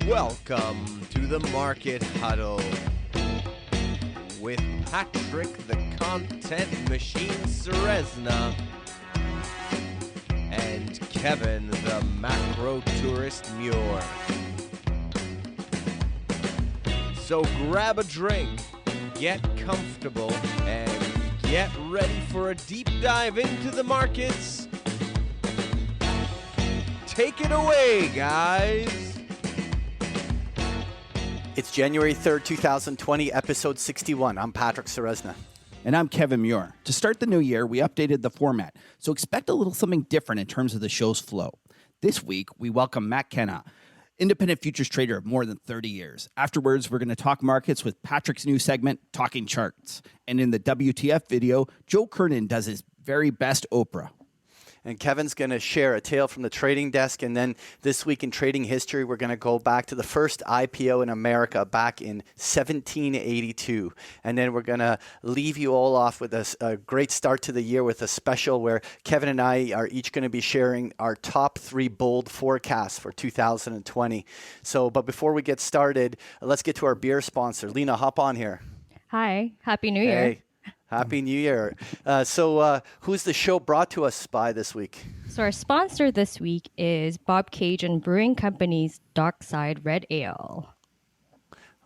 Welcome to the Market Huddle with Patrick the Content Machine Serezna and Kevin the Macro Tourist Muir. So grab a drink, get comfortable, and get ready for a deep dive into the markets. Take it away, guys. It's January 3rd, 2020, episode 61. I'm Patrick Serezna. And I'm Kevin Muir. To start the new year, we updated the format, so expect a little something different in terms of the show's flow. This week, we welcome Matt Kenah, independent futures trader of more than 30 years. Afterwards, we're going to talk markets with Patrick's new segment, Talking Charts. And in the WTF video, Joe Kernan does his very best Oprah. And Kevin's going to share a tale from the trading desk. And then this week in trading history, we're going to go back to the first IPO in America back in 1782. And then we're going to leave you all off with a great start to the year with a special where Kevin and I are each going to be sharing our top 3 bold forecasts for 2020. But before we get started, let's get to our beer sponsor. Lena, hop on here. Hi. Happy New Year. Hey. Happy New Year. Who's the show brought to us by this week? So our sponsor this week is Bobcaygeon Brewing Company's Dockside Red Ale.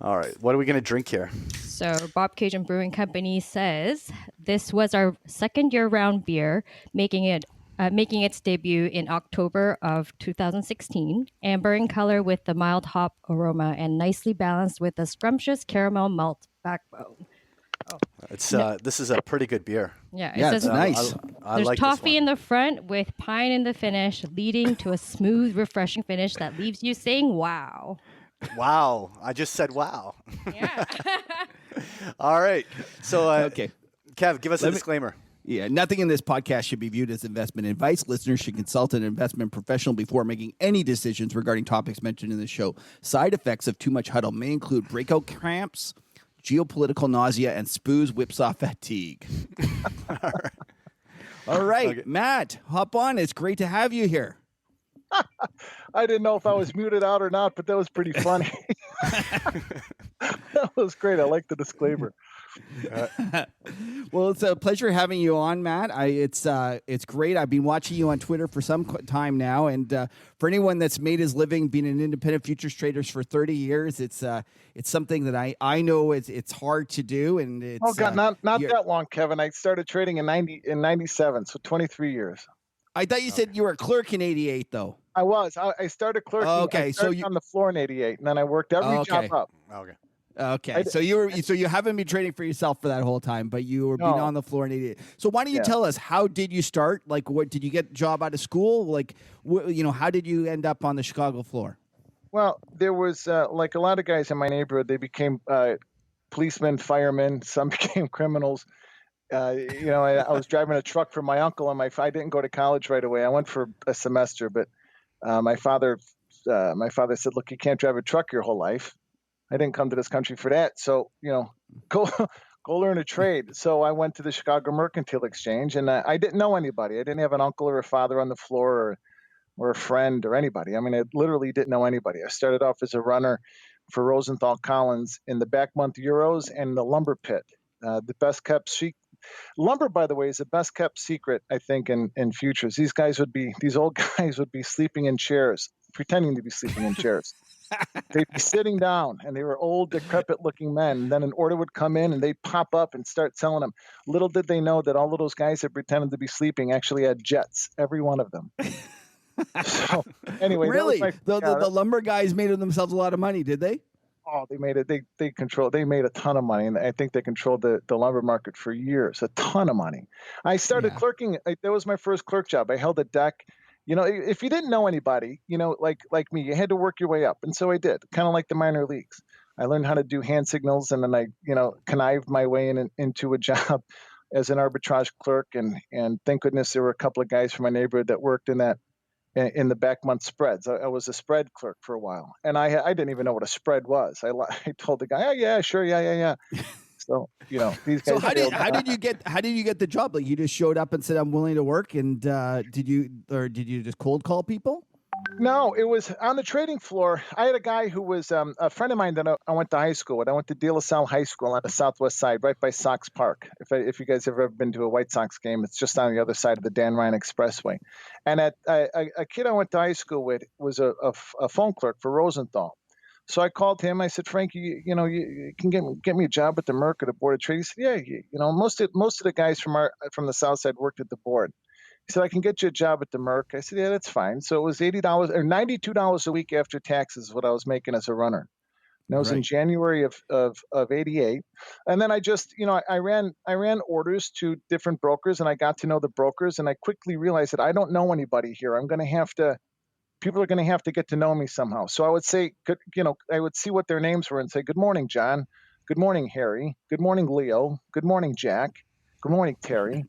All right. What are we going to drink here? So Bobcaygeon Brewing Company says this was our second year-round beer, making its debut in October of 2016. Amber in color with the mild hop aroma and nicely balanced with a scrumptious caramel malt backbone. This is a pretty good beer. Yeah, it's nice. There's like toffee in the front with pine in the finish, leading to a smooth, refreshing finish that leaves you saying, wow. Wow. I just said wow. Yeah. All right. So, Okay. Kev, give us a disclaimer. Yeah, nothing in this podcast should be viewed as investment advice. Listeners should consult an investment professional before making any decisions regarding topics mentioned in the show. Side effects of too much huddle may include breakout cramps, geopolitical nausea, and spoos whipsaw fatigue. All right. Okay. Matt, hop on. It's great to have you here. I didn't know if I was muted out or not, but that was pretty funny. That was great. I like the disclaimer. Well, it's a pleasure having you on, Matt. It's great. I've been watching you on Twitter for some time now, and for anyone that's made his living being an independent futures trader for 30 years, it's something that I know it's hard to do, and it's not that long, Kevin. I started trading in 97, so 23 years. I thought you said you were a clerk in 88, though. I was. I started clerking. Okay, I started on the floor in 88, and then I worked every job up. Okay, so you haven't been trading for yourself for that whole time, but you were being on the floor in 88. So why don't you tell us, how did you start? Like, what did you get a job out of school? Like, how did you end up on the Chicago floor? Well, there was like a lot of guys in my neighborhood. They became policemen, firemen. Some became criminals. I was driving a truck for my uncle, and I didn't go to college right away. I went for a semester, but my father said, "Look, you can't drive a truck your whole life." I didn't come to this country for that. So, go learn a trade. So I went to the Chicago Mercantile Exchange, and I didn't know anybody. I didn't have an uncle or a father on the floor or a friend or anybody. I mean, I literally didn't know anybody. I started off as a runner for Rosenthal Collins in the back month Euros and the lumber pit. The best kept lumber, by the way, is the best kept secret, I think, in futures. These old guys would be sleeping in chairs, pretending to be sleeping in chairs. They'd be sitting down, and they were old, decrepit-looking men. And then an order would come in, and they'd pop up and start selling them. Little did they know that all of those guys that pretended to be sleeping actually had jets, every one of them. So, anyway, really, the lumber guys made themselves a lot of money, did they? Oh, they made it. They made a ton of money, and I think they controlled the lumber market for years. A ton of money. I started clerking. That was my first clerk job. I held a deck. If you didn't know anybody, like me, you had to work your way up. And so I did, kind of like the minor leagues. I learned how to do hand signals, and then I, connived my way into a job as an arbitrage clerk. And thank goodness there were a couple of guys from my neighborhood that worked in the back month spreads. I was a spread clerk for a while, and I didn't even know what a spread was. I told the guy, "Oh yeah, sure, yeah." So these guys. So how did you get the job? Like, you just showed up and said, "I'm willing to work," and did you just cold call people? No, it was on the trading floor. I had a guy who was a friend of mine that I went to high school with. I went to De La Salle High School on the southwest side, right by Sox Park. If you guys have ever been to a White Sox game, it's just on the other side of the Dan Ryan Expressway. And a kid I went to high school with was a phone clerk for Rosenthal. So I called him. I said, Frank, you can get me a job at the Merc or the Board of Trade. He said, yeah, most of the guys from the South Side worked at the board. He said, I can get you a job at the Merc. I said, yeah, that's fine. So it was $80 or $92 a week after taxes, what I was making as a runner. And that was in January of 88. And then I just, I ran orders to different brokers, and I got to know the brokers, and I quickly realized that I don't know anybody here. People are going to have to get to know me somehow. So I would say, I would see what their names were and say, good morning, John. Good morning, Harry. Good morning, Leo. Good morning, Jack. Good morning, Terry.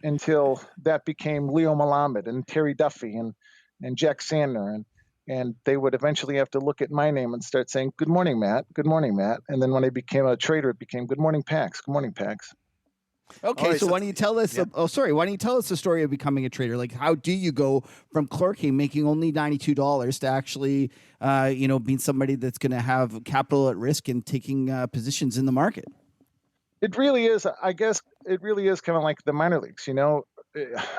Until that became Leo Malamed and Terry Duffy and Jack Sandner. And they would eventually have to look at my name and start saying, good morning, Matt. Good morning, Matt. And then when I became a trader, it became good morning, Pax. Good morning, Pax. Okay, so why don't you tell us? Yeah. Why don't you tell us the story of becoming a trader? Like, how do you go from clerking, making only $92, to actually, being somebody that's going to have capital at risk and taking positions in the market? It really is. I guess it really is kind of like the minor leagues.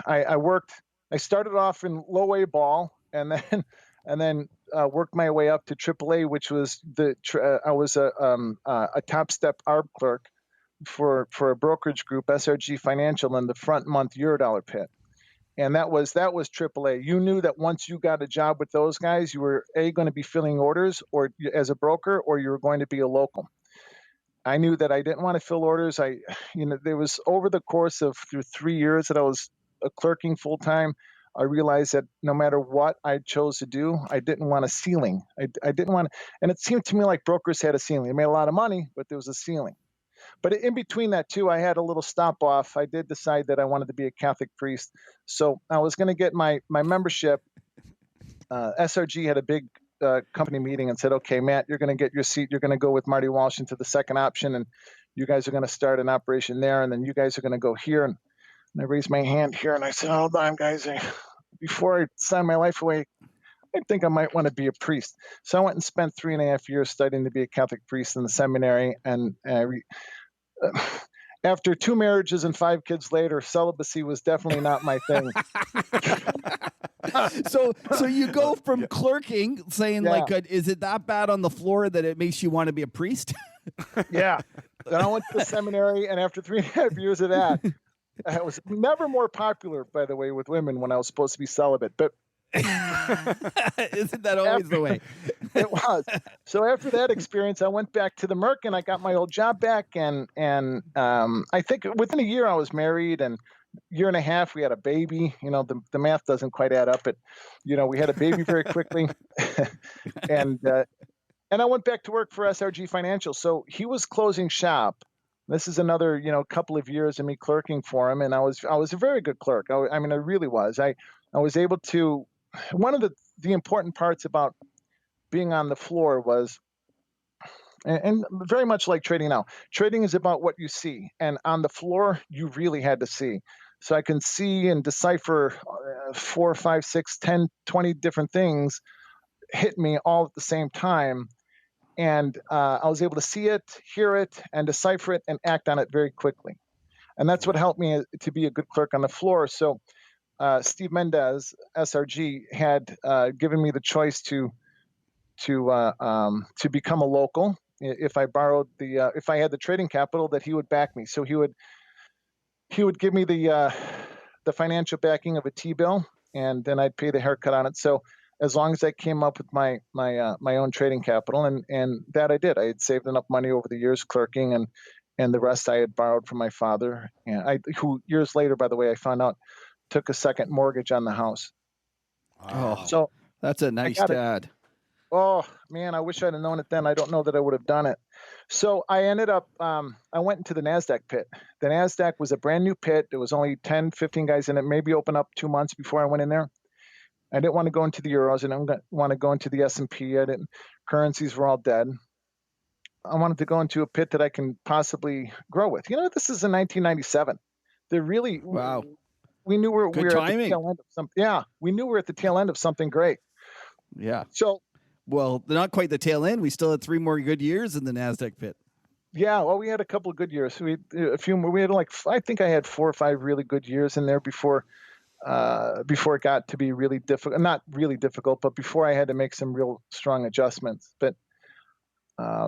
I started off in low A ball, and then worked my way up to AAA, which was I was a top step ARB clerk for a brokerage group, SRG Financial, in the front month Eurodollar pit. And that was AAA. You knew that once you got a job with those guys, you were going to be filling orders or as a broker, or you were going to be a local. I knew that I didn't want to fill orders. There was over the course of through 3 years that I was clerking full time. I realized that no matter what I chose to do, I didn't want a ceiling. I didn't want, and it seemed to me like brokers had a ceiling. They made a lot of money, but there was a ceiling. But in between that too, I had a little stop off. I did decide that I wanted to be a Catholic priest, so I was going to get my membership. SRG had a big company meeting and said, okay, Matt, you're going to get your seat. You're going to go with Marty Walsh into the second option, and you guys are going to start an operation there, and then you guys are going to go here. And I raised my hand here, and I said, hold on, guys. Before I sign my life away, I think I might want to be a priest. So I went and spent 3.5 years studying to be a Catholic priest in the seminary. And after 2 marriages and 5 kids later, celibacy was definitely not my thing. So you go from clerking, saying is it that bad on the floor that it makes you want to be a priest? Yeah. Then I went to the seminary, and after 3.5 years of that, I was never more popular, by the way, with women when I was supposed to be celibate. But isn't that always the way? It was. So after that experience, I went back to the Merc, and I got my old job back. And I think within a year I was married, and year and a half we had a baby. The math doesn't quite add up, but we had a baby very quickly. and I went back to work for SRG Financial. So he was closing shop. This is another couple of years of me clerking for him, and I was a very good clerk. I really was. I was able to. One of the important parts about being on the floor was, and very much like trading now, trading is about what you see, and on the floor you really had to see. So I can see and decipher 4, 5, 6, 10, 20 different things hit me all at the same time. And I was able to see it, hear it, and decipher it and act on it very quickly. And that's what helped me to be a good clerk on the floor. So Steve Mendez, SRG, had given me the choice to become a local. If I borrowed if I had the trading capital, that he would back me. So he would give me the financial backing of a T-bill, and then I'd pay the haircut on it. So as long as I came up with my own trading capital, and that I did. I had saved enough money over the years clerking, and the rest I had borrowed from my father, and who years later, by the way, I found out took a second mortgage on the house. Oh, so that's a nice dad. Oh man, I wish I'd have known it then. I don't know that I would have done it. So I ended up, I went into the NASDAQ pit. The NASDAQ was a brand new pit. There was only 10, 15 guys in it, maybe open up 2 months before I went in there. I didn't want to go into the Euros. I didn't want to go into the S&P. Currencies were all dead. I wanted to go into a pit that I can possibly grow with. This is in 1997. There really, wow. we knew we Good were at the timing. tail end of something. Yeah, we knew we were at the tail end of something great. Yeah. So, Well, not quite the tail end. We still had 3 more good years in the NASDAQ pit. yeah, well, we had a couple of good years. We had like, I think I had 4 or 5 really good years in there before it got to be really difficult. Not really difficult, but before I had to make some real strong adjustments. But I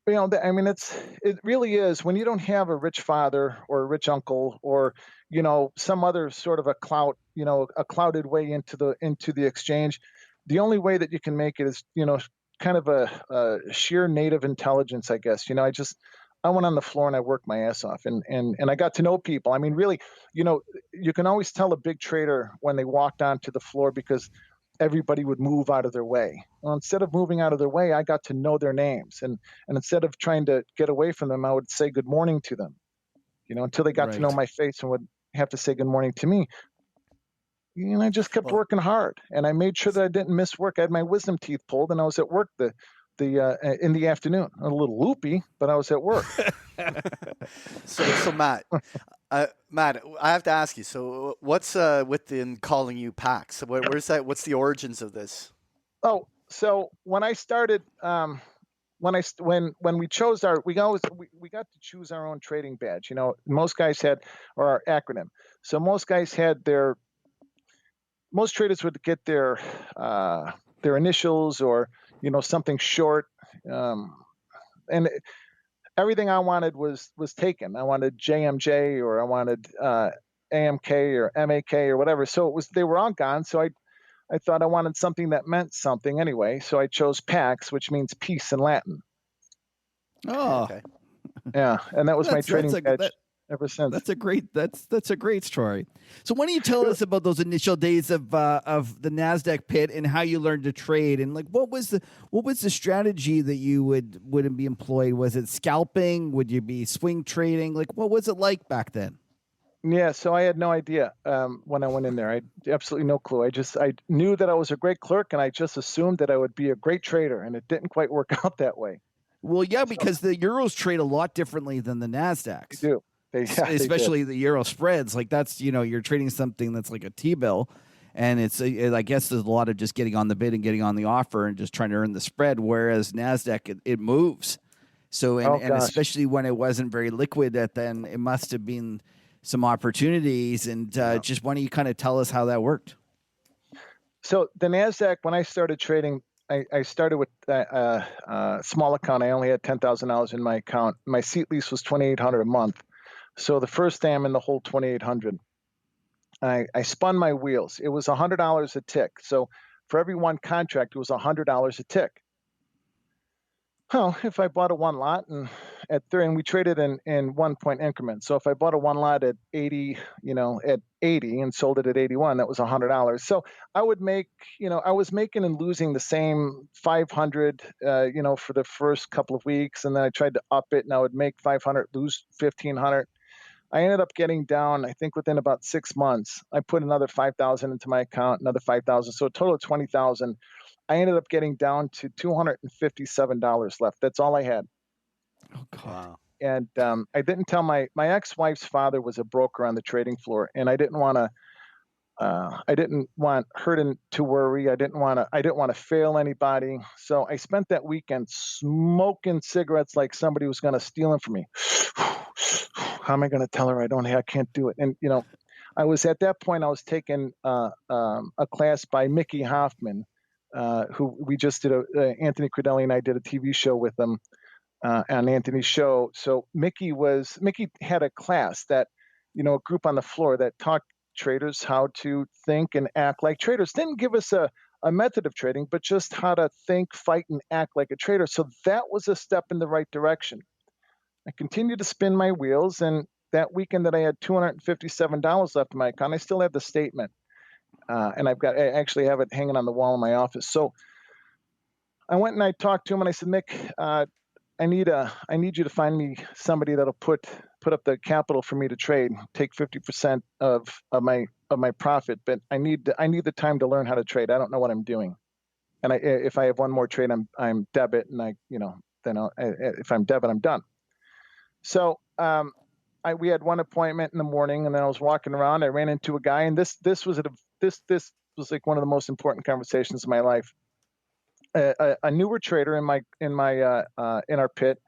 mean, it really is when you don't have a rich father or a rich uncle or some other sort of a clouded way into the exchange. The only way that you can make it is kind of a sheer native intelligence, I guess. I went on the floor and I worked my ass off, and I got to know people. I mean, really, you can always tell a big trader when they walked onto the floor because everybody would move out of their way. Well, instead of moving out of their way, I got to know their names, and instead of trying to get away from them, I would say good morning to them, until they got to know Right. my face and would have to say good morning to me. I just kept working hard, and I made sure that I didn't miss work. I had my wisdom teeth pulled, and I was at work in the afternoon. A little loopy, but I was at work. So Matt, Matt, I have to ask you. So what's within calling you PAX? Where's that? What's the origins of this? Oh, so when I started, when we chose we got to choose our own trading badge. Most guys had, or our acronym. So most traders would get their initials or something short, and everything I wanted was taken. I wanted JMJ or I wanted AMK or MAK or whatever. So they were all gone. So I thought I wanted something that meant something anyway. So I chose PAX, which means peace in Latin. Oh, Okay. Yeah, and that was my trading badge ever since. That's a great story. So why don't you tell us about those initial days of the NASDAQ pit and how you learned to trade, and like what was the strategy that you would be employed? Was it scalping? Would you be swing trading? Like what was it like back then? Yeah, so I had no idea when I went in there. I had absolutely no clue. I knew that I was a great clerk, and I just assumed that I would be a great trader, and it didn't quite work out that way. Well, yeah, because the euros trade a lot differently than the NASDAQs. They do. Especially the euro spreads. Like that's, you're trading something that's like a T-bill, and I guess there's a lot of just getting on the bid and getting on the offer and just trying to earn the spread, whereas NASDAQ, it moves. So, and especially when it wasn't very liquid, then it must have been some opportunities. And just why don't you kind of tell us how that worked? So the NASDAQ, when I started trading, I started with a small account. I only had $10,000 in my account. My seat lease was $2,800 a month. So the first day I'm in the whole $2,800. I spun my wheels. It was $100 a tick. So for every one contract, it was $100 a tick. Well, if I bought a one lot and we traded in 1 point increments. So if I bought a one lot at 80, at 80 and sold it at 81, that was $100. So I would make, I was making and losing the same 500, for the first couple of weeks. And then I tried to up it and I would make 500, lose 1,500. I ended up getting down, I think within about 6 months, I put another 5,000 into my account, another 5,000. So a total of 20,000. I ended up getting down to $257 left. That's all I had. Oh, God. Wow. And I didn't tell my ex-wife's father was a broker on the trading floor, and I didn't want her to worry. I didn't want to fail anybody. So I spent that weekend smoking cigarettes like somebody was going to steal them from me. How am I going to tell her I can't do it? And I was at that point. I was taking a class by Mickey Hoffman, who we just did Anthony Credelli and I did a TV show with him on Anthony's show. So Mickey had a class that, a group on the floor that taught traders how to think and act like traders. Didn't give us a method of trading, but just how to think, fight, and act like a trader. So that was a step in the right direction. I continued to spin my wheels, and that weekend that I had $257 left in my account, I still have the statement. And I actually have it hanging on the wall in my office. So I went and I talked to him and I said, Mick, I need you to find me somebody that'll put up the capital for me to trade, take 50% of my profit, but I need the time to learn how to trade. I don't know what I'm doing. And if I have one more trade, I'm debit, and if I'm debit, I'm done. So I we had one appointment in the morning, and then I was walking around. I ran into a guy, and this was like one of the most important conversations of my life. A newer trader in our pit,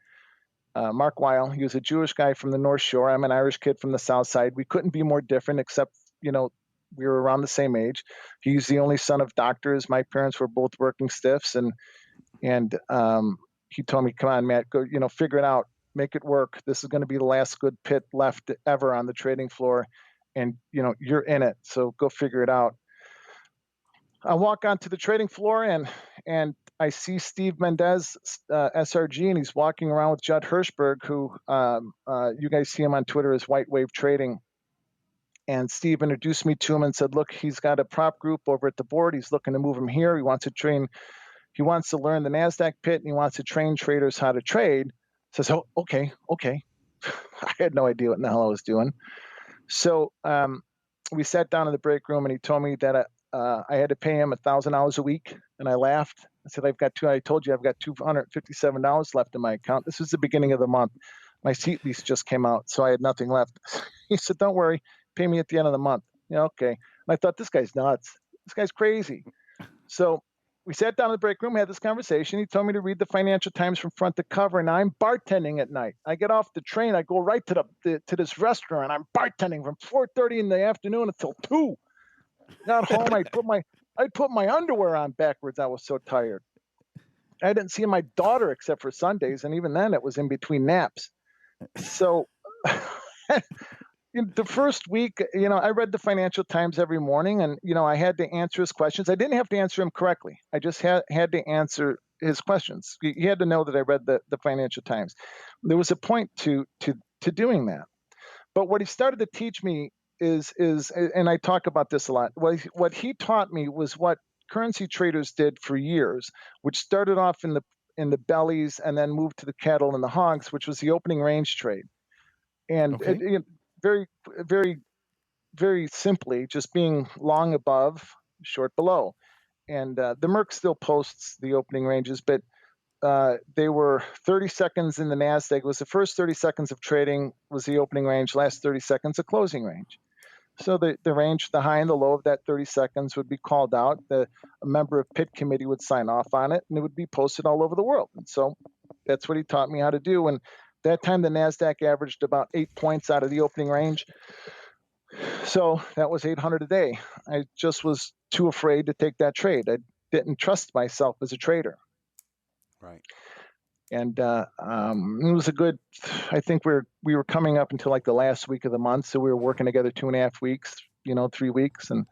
Mark Weil. He was a Jewish guy from the North Shore. I'm an Irish kid from the South Side. We couldn't be more different, except we were around the same age. He's the only son of doctors. My parents were both working stiffs, and he told me, "Come on, Matt, go, figure it out, make it work. This is going to be the last good pit left ever on the trading floor, and you're in it. So go figure it out." I walk onto the trading floor and I see Steve Mendez, SRG, and he's walking around with Judd Hirschberg, who you guys see him on Twitter as White Wave Trading. And Steve introduced me to him and said, "Look, he's got a prop group over at the board. He's looking to move him here. He wants to learn the NASDAQ pit, and he wants to train traders how to trade." Says, "Oh, okay." I had no idea what in the hell I was doing. So we sat down in the break room, and he told me that I had to pay him $1,000 a week, and I laughed. I said, I told you I've got $257 left in my account. This was the beginning of the month. My seat lease just came out, so I had nothing left. He said, "Don't worry, pay me at the end of the month." Okay. And I thought, this guy's nuts. This guy's crazy. So we sat down in the break room, had this conversation. He told me to read the Financial Times from front to cover, and I'm bartending at night. I get off the train, I go right to this restaurant. I'm bartending from 4:30 in the afternoon until 2. Got home, I put my underwear on backwards. I was so tired. I didn't see my daughter except for Sundays, and even then it was in between naps. So the first week, I read the Financial Times every morning, and I had to answer his questions. I didn't have to answer him correctly. I just had to answer his questions. He had to know that I read the Financial Times. There was a point to doing that. But what he started to teach me is, and I talk about this a lot. What he taught me was what currency traders did for years, which started off in the bellies and then moved to the cattle and the hogs, which was the opening range trade. And Okay. very, very, very simply, just being long above, short below. And the Merck still posts the opening ranges, but they were 30 seconds in the NASDAQ. It was the first 30 seconds of trading was the opening range, last 30 seconds a closing range. So the range, the high and the low of that 30 seconds would be called out. A member of pit committee would sign off on it, and it would be posted all over the world. And so that's what he taught me how to do. And that time, the NASDAQ averaged about 8 points out of the opening range. So that was 800 a day. I just was too afraid to take that trade. I didn't trust myself as a trader. Right. And it was a good, I think we were coming up until like the last week of the month. So we were working together 2.5 weeks, 3 weeks. And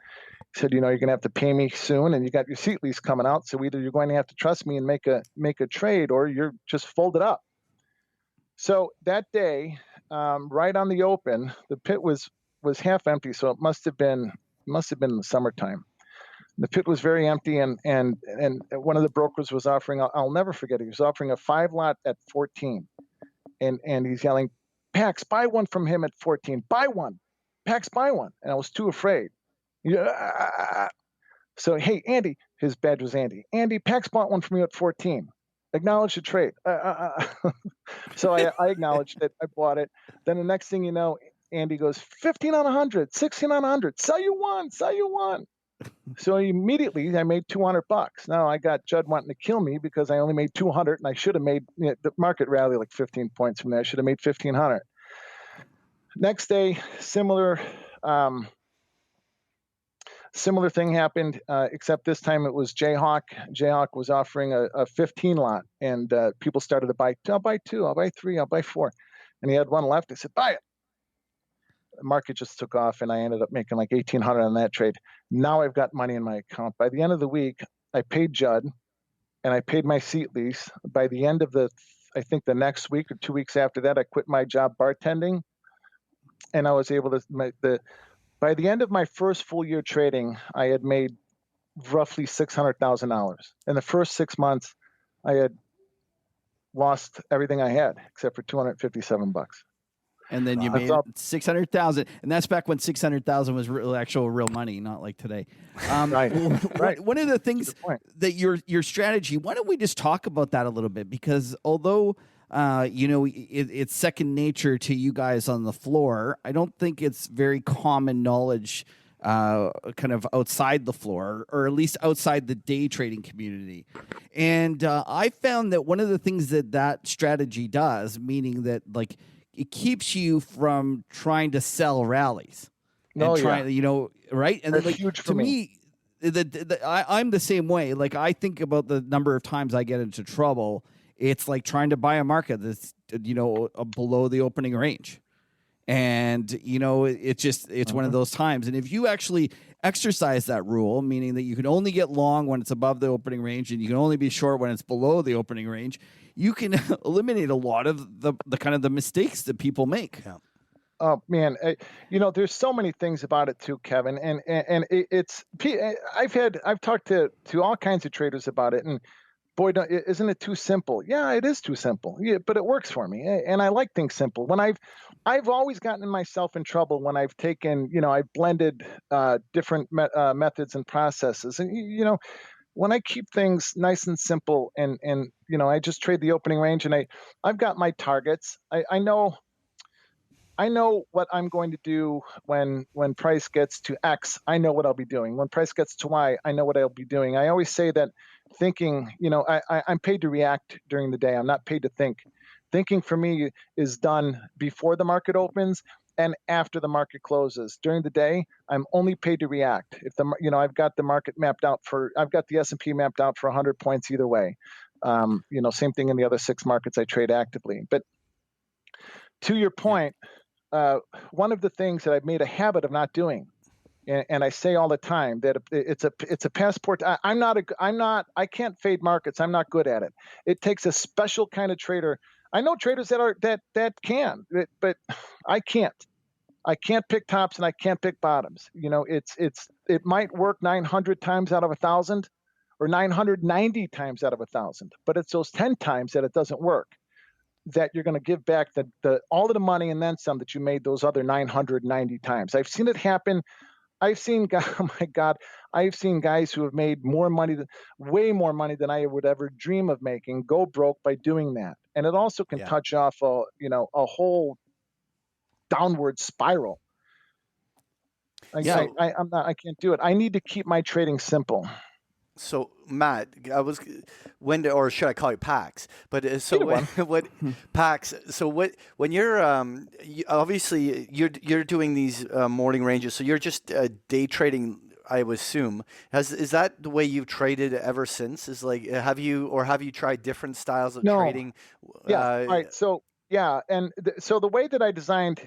he said, you're going to have to pay me soon, and you got your seat lease coming out. So either you're going to have to trust me and make a trade, or you're just folded up. So that day, right on the open, the pit was half empty. So it must have been in the summertime. The pit was very empty, and one of the brokers was offering, I'll never forget it, he was offering a 5-lot at 14. And he's yelling, "Pax, buy one from him at 14. Buy one. Pax, buy one." And I was too afraid. Yeah. So, "Hey, Andy," his badge was Andy. "Andy, Pax bought one from you at 14. Acknowledge the trade." So I acknowledged it. I bought it. Then the next thing you know, Andy goes, 15 on 100, 16 on 100. Sell you one. So immediately I made $200. Now I got Judd wanting to kill me because I only made 200, and I should have made the market rally like 15 points from there. I should have made 1,500. Next day, similar thing happened, except this time it was Jayhawk. Jayhawk was offering a 15-lot, and people started to buy. I'll buy 2, I'll buy 3, I'll buy 4, and he had one left. I said, "Buy it." The market just took off, and I ended up making like 1,800 on that trade. Now I've got money in my account. By the end of the week, I paid Judd, and I paid my seat lease. By the end of I think the next week or 2 weeks after that, I quit my job bartending, and I was able to by the end of my first full year trading, I had made roughly $600,000. In the first 6 months, I had lost everything I had except for $257. And then you made 600,000, and that's back when 600,000 was real money, not like today. Right. Right. One of the things that your strategy. Why don't we just talk about that a little bit? Because although it's second nature to you guys on the floor, I don't think it's very common knowledge, kind of outside the floor, or at least outside the day trading community. And I found that one of the things that strategy does, meaning that like, it keeps you from trying to sell rallies and right? And that's then, huge to for me. I'm the same way. Like, I think about the number of times I get into trouble. It's like trying to buy a market that's, below the opening range. And, it's one of those times. And if you actually exercise that rule, meaning that you can only get long when it's above the opening range and you can only be short when it's below the opening range, you can eliminate a lot of the kind of the mistakes that people make. Yeah. Oh man, there's so many things about it too, Kevin, and I've talked to all kinds of traders about it, and boy, isn't it too simple? Yeah, it is too simple. Yeah, but it works for me, and I like things simple. When I've always gotten myself in trouble when I've taken, I've blended different methods and processes, and when I keep things nice and simple, and I just trade the opening range, and I've got my targets. I know what I'm going to do when price gets to X. I know what I'll be doing. When price gets to Y, I know what I'll be doing. I always say that thinking, I'm paid to react during the day. I'm not paid to think. Thinking for me is done before the market opens and after the market closes. During the day, I'm only paid to react. If I've got the market mapped out I've got the S&P mapped out for 100 points either way. Same thing in the other 6 markets I trade actively. But to your point, one of the things that I've made a habit of not doing, and I say all the time that it's a passport. I can't fade markets. I'm not good at it. It takes a special kind of trader. I know traders that can, but I can't. I can't pick tops and I can't pick bottoms. It might work 900 times out of 1,000 or 990 times out of 1,000, but it's those 10 times that it doesn't work that you're going to give back all of the money and then some that you made those other 990 times. I've seen it happen. I've seen, oh my God, I've seen guys who have made way more money than I would ever dream of making, go broke by doing that. And it also can touch off a whole downward spiral. I can't do it. I need to keep my trading simple. So Matt, or should I call you Pax? But Pax? So when you're obviously you're doing these morning ranges, so you're just day trading, I would assume. Is that the way you've traded ever since? Is like have you tried different styles of trading? Yeah. Right. So and so the way that I designed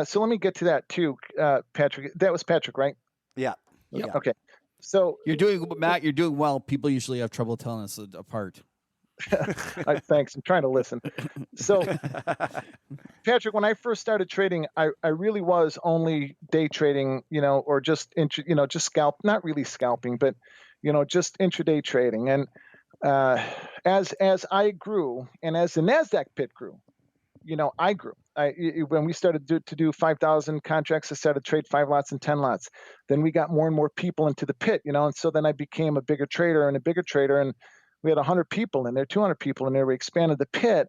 so let me get to that too, Patrick. That was Patrick, right? Yeah. Okay. So you're doing well. People usually have trouble telling us apart. Thanks. I'm trying to listen. So, Patrick, when I first started trading, I really was only day trading, or just not really scalping, but just intraday trading. And as I grew, and as the Nasdaq pit grew, I grew. When we started to do 5,000 contracts, I started to trade 5 lots and 10 lots. Then we got more and more people into the pit, and so then I became a bigger trader, and we had 100 people in there, 200 people in there. We expanded the pit,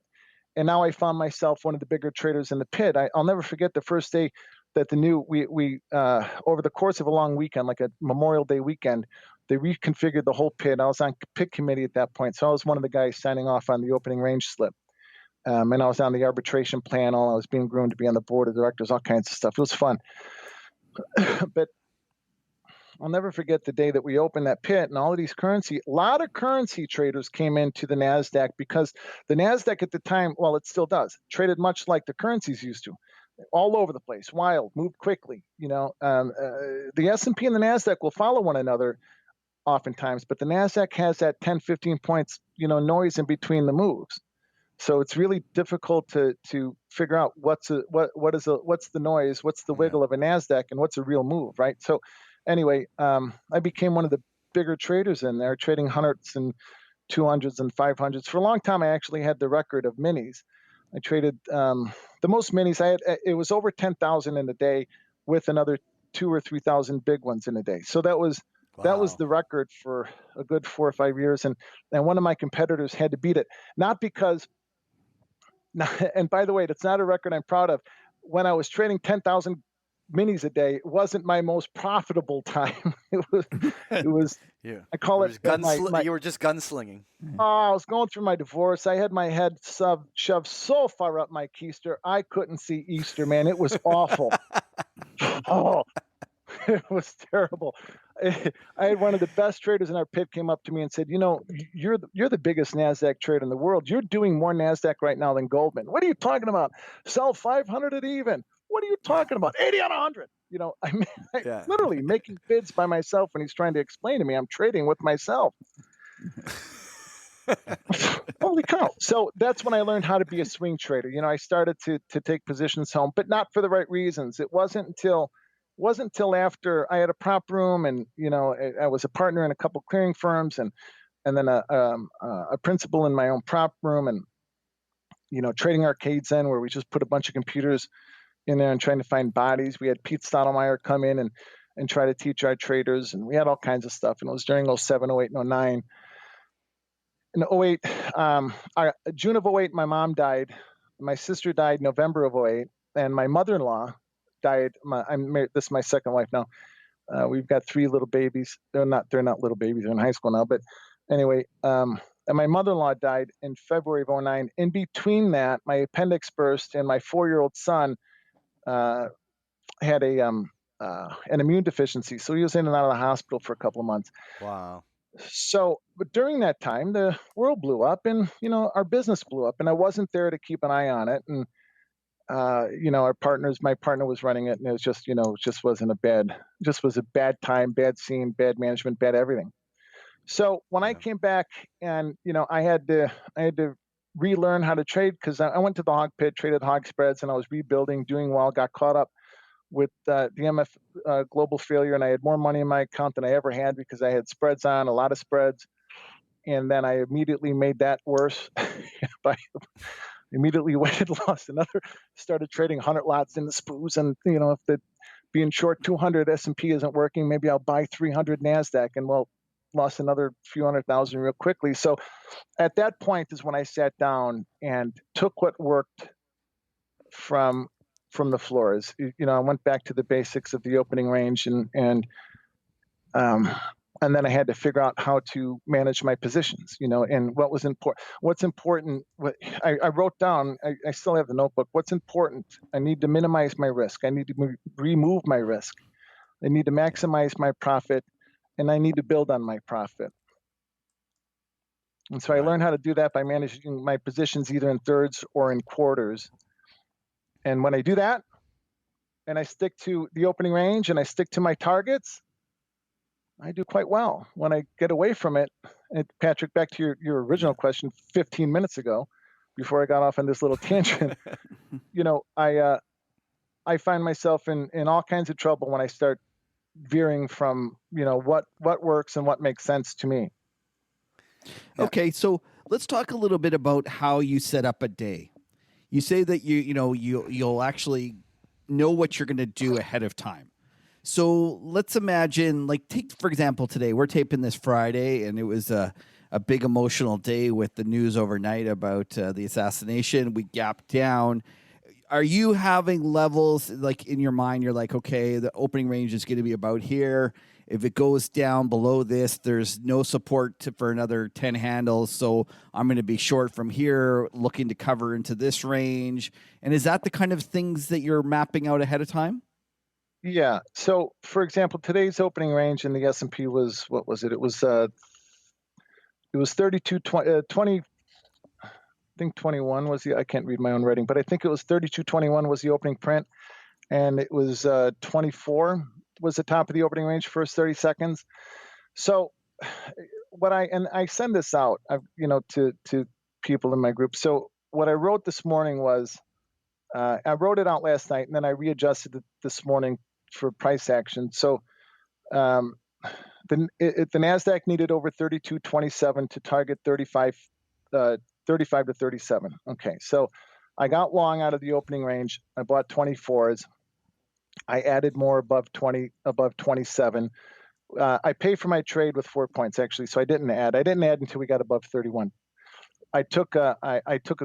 and now I found myself one of the bigger traders in the pit. I'll never forget the first day that we over the course of a long weekend, like a Memorial Day weekend, they reconfigured the whole pit. I was on pit committee at that point, so I was one of the guys signing off on the opening range slip. And I was on the arbitration panel. I was being groomed to be on the board of directors, all kinds of stuff. It was fun. But I'll never forget the day that we opened that pit, and a lot of currency traders came into the NASDAQ, because the NASDAQ at the time, well, it still does, traded much like the currencies used to, all over the place, wild, moved quickly. The S&P and the NASDAQ will follow one another oftentimes, but the NASDAQ has that 10, 15 points, noise in between the moves. So it's really difficult to figure out what's the noise, what's the wiggle of a NASDAQ, and what's a real move, right? So anyway, I became one of the bigger traders in there, trading hundreds and 200s and 500s. For a long time, I actually had the record of minis. I traded the most minis I had. It was over 10,000 in a day, with another 2,000 or 3,000 big ones in a day. So that was the record for a good 4 or 5 years, and one of my competitors had to beat it. Not because, and by the way, that's not a record I'm proud of. When I was trading 10,000 minis a day, it wasn't my most profitable time. It was. Yeah. I call it you were just gunslinging. Oh, I was going through my divorce. I had my head shoved so far up my keister, I couldn't see Easter, man. It was awful. Oh, it was terrible. I had one of the best traders in our pit came up to me and said, you're the biggest NASDAQ trader in the world. You're doing more NASDAQ right now than Goldman. What are you talking about? Sell 500 at even. What are you talking about? 80 on 100. Literally making bids by myself when he's trying to explain to me I'm trading with myself. Holy cow. So that's when I learned how to be a swing trader. I started to take positions home, but not for the right reasons. It wasn't until after I had a prop room, and I was a partner in a couple clearing firms, and then a principal in my own prop room, and trading arcades in where we just put a bunch of computers in there and trying to find bodies. We had Pete Stottlemyre come in and try to teach our traders, and we had all kinds of stuff. And it was during 07, 08, and 09. In 08, June of 08, my mom died. My sister died November of 08, and my mother-in-law died. I'm married. This is my second wife now. We've got 3 little babies. They're not little babies. They're in high school now. But anyway, and my mother-in-law died in February of 09. In between that, my appendix burst, and my 4-year-old son had an immune deficiency. So he was in and out of the hospital for a couple of months. Wow. So, but during that time, the world blew up, and our business blew up, and I wasn't there to keep an eye on it. And my partner was running it, and it was just, just was a bad time, bad scene, bad management, bad everything. So when I came back, and I had to relearn how to trade, because I went to the hog pit, traded hog spreads, and I was rebuilding, doing well, got caught up with the MF global failure, and I had more money in my account than I ever had because I had spreads on, a lot of spreads. And then I immediately made that worse by immediately waited, lost another, started trading 100 lots in the SPOOs. And, if being short 200 S&P isn't working, maybe I'll buy 300 NASDAQ, and lost another few 100,000 real quickly. So at that point is when I sat down and took what worked from the floors. I went back to the basics of the opening range, and then I had to figure out how to manage my positions, and what was important. What's important? I wrote down. I still have the notebook. What's important? I need to minimize my risk. I need to remove my risk. I need to maximize my profit, and I need to build on my profit. And so I learned how to do that by managing my positions either in thirds or in quarters. And when I do that, and I stick to the opening range, and I stick to my targets, I do quite well. When I get away from it, and Patrick, back to your original question 15 minutes ago, before I got off on this little tangent, I find myself in all kinds of trouble when I start veering from, what works and what makes sense to me. Okay, so let's talk a little bit about how you set up a day. You say that you'll actually know what you're going to do ahead of time. So let's imagine, take, for example, today. We're taping this Friday, and it was a big emotional day with the news overnight about the assassination. We gapped down. Are you having levels, in your mind, you're like, okay, the opening range is going to be about here. If it goes down below this, there's no support for another 10 handles. So I'm going to be short from here, looking to cover into this range. And is that the kind of things that you're mapping out ahead of time? Yeah. So, for example, today's opening range in the S&P was, what was it? It was 3220. I think 21 was I can't read my own writing, but I think it was 3221 was the opening print, and it was 24 was the top of the opening range, first 30 seconds. So I send this out, to people in my group. So what I wrote this morning was, I wrote it out last night, and then I readjusted it this morning for price action. So the NASDAQ needed over 32.27 to target 35 to 37. Okay, so I got long out of the opening range. I bought 24s. I added more above 27. I pay for my trade with 4 points actually, so I didn't add. I didn't add until we got above 31. I took a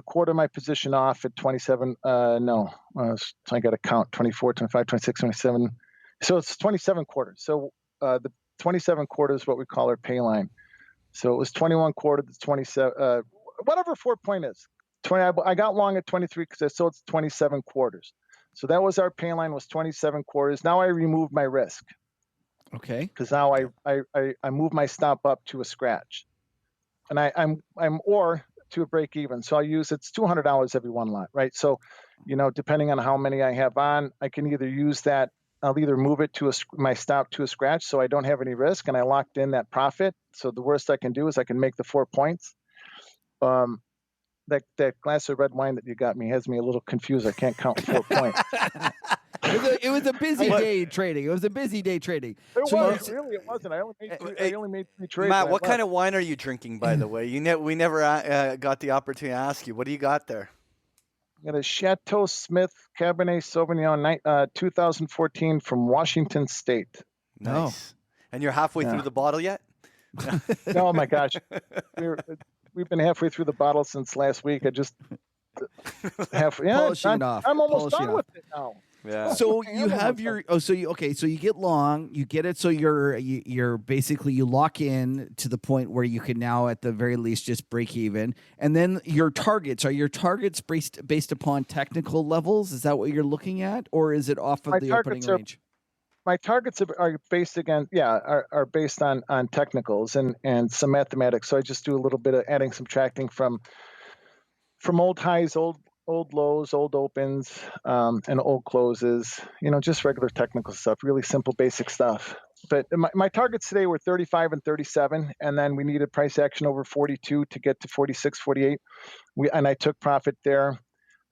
quarter of my position off at 27. So I got to count 24, 25, 26, 27. So it's 27 quarters. So the 27 quarters is what we call our pay line. So it was 21 quarter. That's 27. Whatever 4 point is. 20. I got long at 23 because I sold 27 quarters. So that was our pay line, was 27 quarters. Now I removed my risk. Okay. Because now I move my stop up to a scratch, and I'm or to a break even. So I use it's $200 every one lot, right? So, depending on how many I have on, I can either use that. I'll either move it to my stop to a scratch, so I don't have any risk, and I locked in that profit. So the worst I can do is I can make the 4 points. That glass of red wine that you got me has me a little confused. I can't count 4 points. It was a busy day trading. It was a busy day trading. It So wasn't. I only made 3 trades. Matt, what kind of wine are you drinking, by the way? We never got the opportunity to ask you. What do you got there? I got a Chateau Smith Cabernet Sauvignon 2014 from Washington State. Nice. And you're halfway through the bottle yet? Oh my gosh. We've been halfway through the bottle since last week. I just polishing it off. I'm almost Polishing done with it now. Yeah. So you have so you get long, you get it, so you're basically you lock in to the point where you can now at the very least just break even, and then your targets based upon technical levels. Is that what you're looking at, or is it off of the opening range? My targets are based are based on technicals and some mathematics. So I just do a little bit of adding, subtracting from old highs, old lows, old opens, and old closes, just regular technical stuff, really simple, basic stuff. But my targets today were 35 and 37, and then we needed price action over 42 to get to 46, 48. And I took profit there.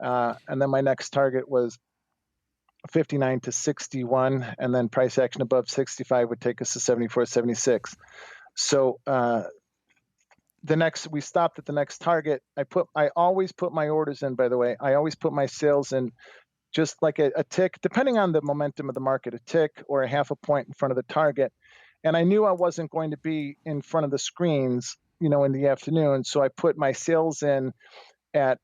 And then my next target was 59 to 61, and then price action above 65 would take us to 74, 76. So we stopped at the next target. I always put my orders in, by the way. I always put my sales in just like a tick, depending on the momentum of the market, a tick or a half a point in front of the target. And I knew I wasn't going to be in front of the screens, in the afternoon. So I put my sales in at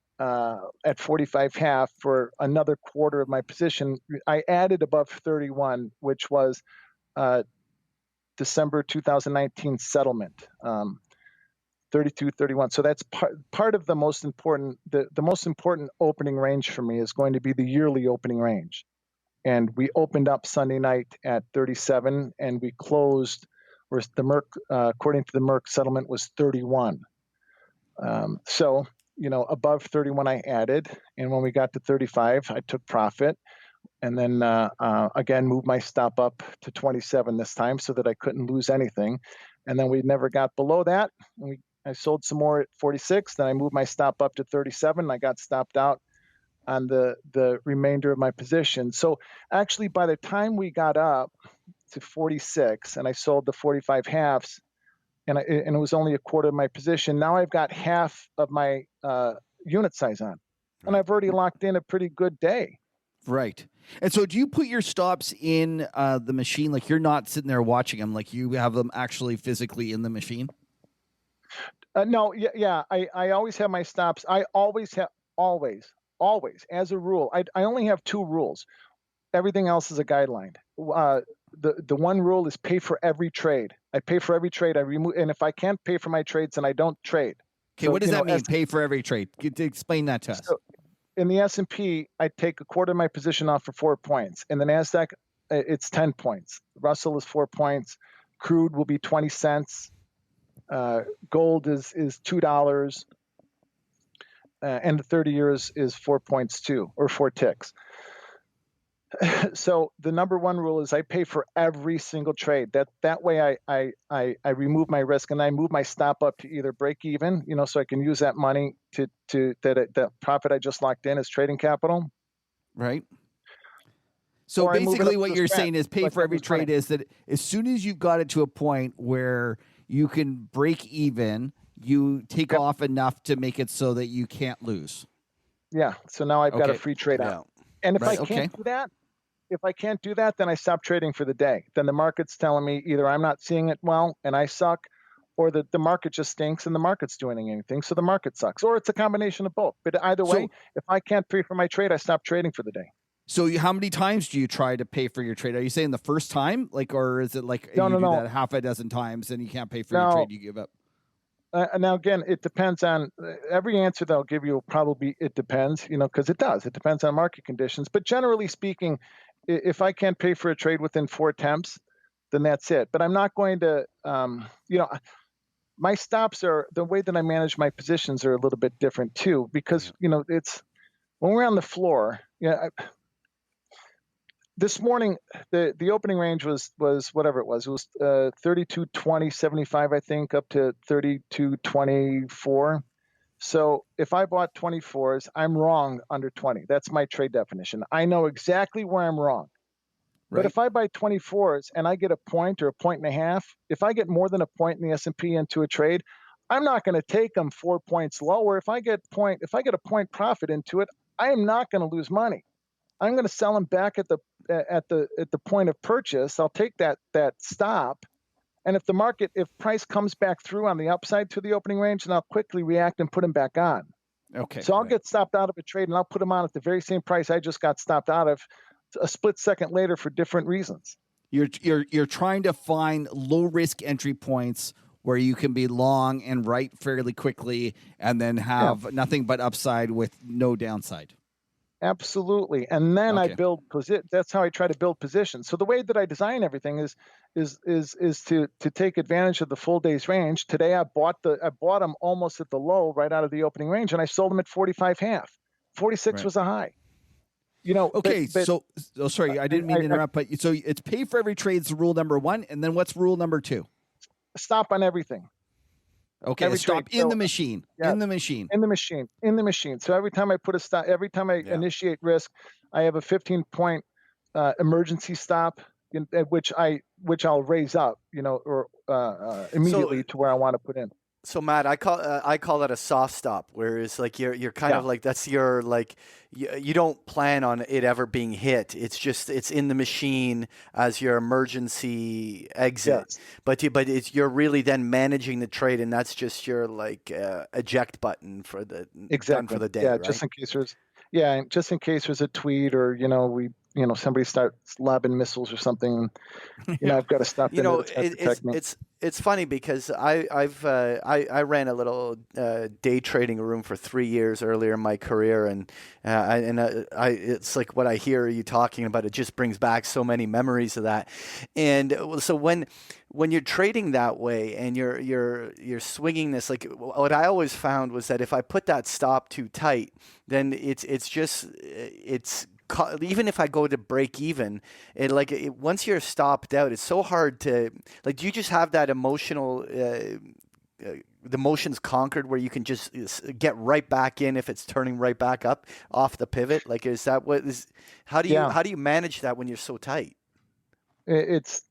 45 half for another quarter of my position. I added above 31, which was December 2019 settlement. 32, 31. So that's part of the most important. The most important opening range for me is going to be the yearly opening range, and we opened up Sunday night at 37, and we closed. Where the Merck, according to the Merck settlement, was 31. So above 31 I added, and when we got to 35, I took profit, and then again moved my stop up to 27 this time so that I couldn't lose anything, and then we never got below that. I sold some more at 46. Then I moved my stop up to 37. And I got stopped out on the remainder of my position. So actually, by the time we got up to 46, and I sold the 45 halves, and it was only a quarter of my position. Now I've got half of my unit size on, and I've already locked in a pretty good day. Right. And so do you put your stops in the machine? Like you're not sitting there watching them, like you have them actually physically in the machine? No, yeah. I always have my stops. I always, as a rule. I only have 2 rules. Everything else is a guideline. The one rule is pay for every trade. I pay for every trade. I remove, and if I can't pay for my trades, then I don't trade. Okay, so, what does that mean? Pay for every trade. Explain that to us. So in the S&P, I take a quarter of my position off for 4 points. In the NASDAQ, it's 10 points. Russell is 4 points. Crude will be 20 cents. Gold is $2, and the 30 years is 4 points too, or 4 ticks. So the number one rule is I pay for every single trade. That way I remove my risk, and I move my stop up to either break even, so I can use that money to that profit I just locked in as trading capital. Right. So basically what you're saying is pay for every trade is that as soon as you've got it to a point where you can break even, you take off enough to make it so that you can't lose. Yeah. So now I've got a Okay. free trade Yeah. out. And if Right, I can't do that, then I stop trading for the day. Then the market's telling me either I'm not seeing it well and I suck, or that the market just stinks and the market's doing anything, so the market sucks. Or it's a combination of both. But either way, if I can't pay for my trade, I stop trading for the day. So how many times do you try to pay for your trade? Are you saying the first time, like, or is it like No, you no, do no. that half a dozen times and you can't pay for your No. trade, you give up? Now, again, it depends on every answer they'll give you will probably be, it depends, because it does. It depends on market conditions. But generally speaking, if I can't pay for a trade within 4 attempts, then that's it. But I'm not going to, my stops are, the way that I manage my positions are a little bit different too, because, it's when we're on the floor, this morning, the opening range was whatever it was. It was 32.20.75, I think, up to 32.24. So if I bought 24s, I'm wrong under 20. That's my trade definition. I know exactly where I'm wrong. Right. But if I buy 24s and I get a point or a point and a half, if I get more than a point in the S&P into a trade, I'm not going to take them 4 points lower. If I get a point profit into it, I am not going to lose money. I'm going to sell them back at the point of purchase. I'll take that stop, and if price comes back through on the upside to the opening range, then I'll quickly react and put them back on. Okay. So I'll get stopped out of a trade, and I'll put them on at the very same price I just got stopped out of a split second later for different reasons. You're trying to find low risk entry points where you can be long and right fairly quickly, and then have nothing but upside with no downside. Absolutely. And then I build that's how I try to build positions. So the way that I design everything is to take advantage of the full day's range. Today I bought them almost at the low right out of the opening range, and I sold them at 45 half. 46 was a high. Okay, but sorry, I didn't mean to interrupt, but so it's pay for every trade is rule number 1, and then what's rule number 2? Stop on everything. Okay, stop in the machine. In the machine. So every time I put a stop, every time I initiate risk, I have a 15-point emergency stop, which I'll raise up, or immediately to where I want to put in. So Matt, I call that a soft stop, whereas like you're kind of like, that's your, like, you don't plan on it ever being hit. It's just, it's in the machine as your emergency exit. Yes. You're really then managing the trade, and that's just your like eject button for the done for the day. Right? Just in case there's a tweet, or somebody starts lobbing missiles or something. I've got to stop. It's funny because I ran a little day trading room for 3 years earlier in my career, and it's like what I hear you talking about. It just brings back so many memories of that. And so when you're trading that way and you're swinging this, like what I always found was that if I put that stop too tight, then it's even if I go to break even, once you're stopped out, it's so hard to, like, do you just have that emotional, the emotions conquered where you can just get right back in if it's turning right back up off the pivot? Like, is that what is, how do you manage that when you're so tight? It's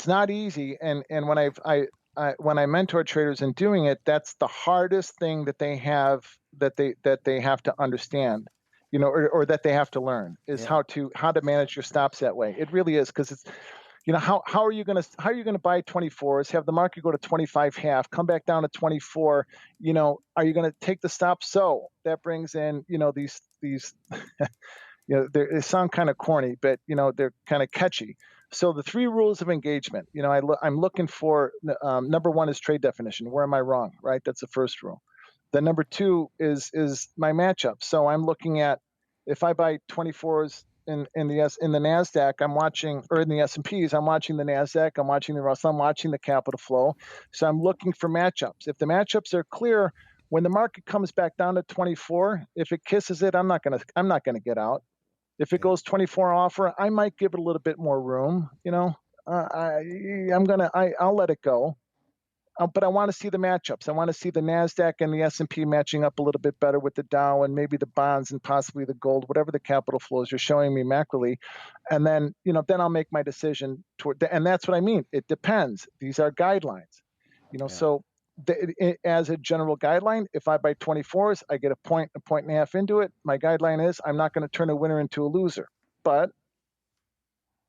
not easy. And when I mentor traders in doing it, that's the hardest thing that they have to understand. Or that they have to learn is how to manage your stops that way. It really is, because it's, how are you going to buy 24s, have the market go to 25 half, come back down to 24? Are you going to take the stop? So that brings in, these they sound kind of corny, but they're kind of catchy. So the 3 rules of engagement, I'm looking for, number 1 is trade definition. Where am I wrong? Right? That's the first rule. Then number 2 is my matchup. So I'm looking at, if I buy 24s in the NASDAQ, I'm watching, or in the S&Ps, I'm watching the NASDAQ, I'm watching the Russell, I'm watching the capital flow. So I'm looking for matchups. If the matchups are clear, when the market comes back down to 24, if it kisses it, I'm not gonna get out. If it goes 24 offer, I might give it a little bit more room. I'll let it go. But I want to see the matchups. I want to see the NASDAQ and the S&P matching up a little bit better with the Dow, and maybe the bonds and possibly the gold, whatever the capital flows are showing me macroly. And then, then I'll make my decision and that's what I mean. It depends. These are guidelines, so as a general guideline, if I buy 24s, I get a point and a half into it. My guideline is I'm not going to turn a winner into a loser. But,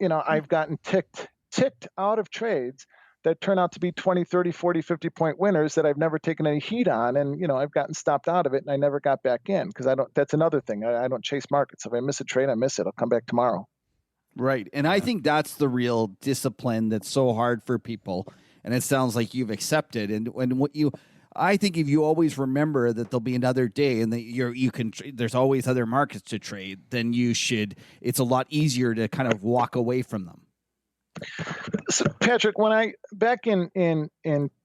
I've gotten ticked out of trades that turn out to be 20, 30, 40, 50 point winners that I've never taken any heat on. And, I've gotten stopped out of it and I never got back in because that's another thing. I don't chase markets. If I miss a trade, I miss it. I'll come back tomorrow. Right. And I think that's the real discipline that's so hard for people. And it sounds like you've accepted. And I think if you always remember that there'll be another day and that there's always other markets to trade, then it's a lot easier to kind of walk away from them. So Patrick, back in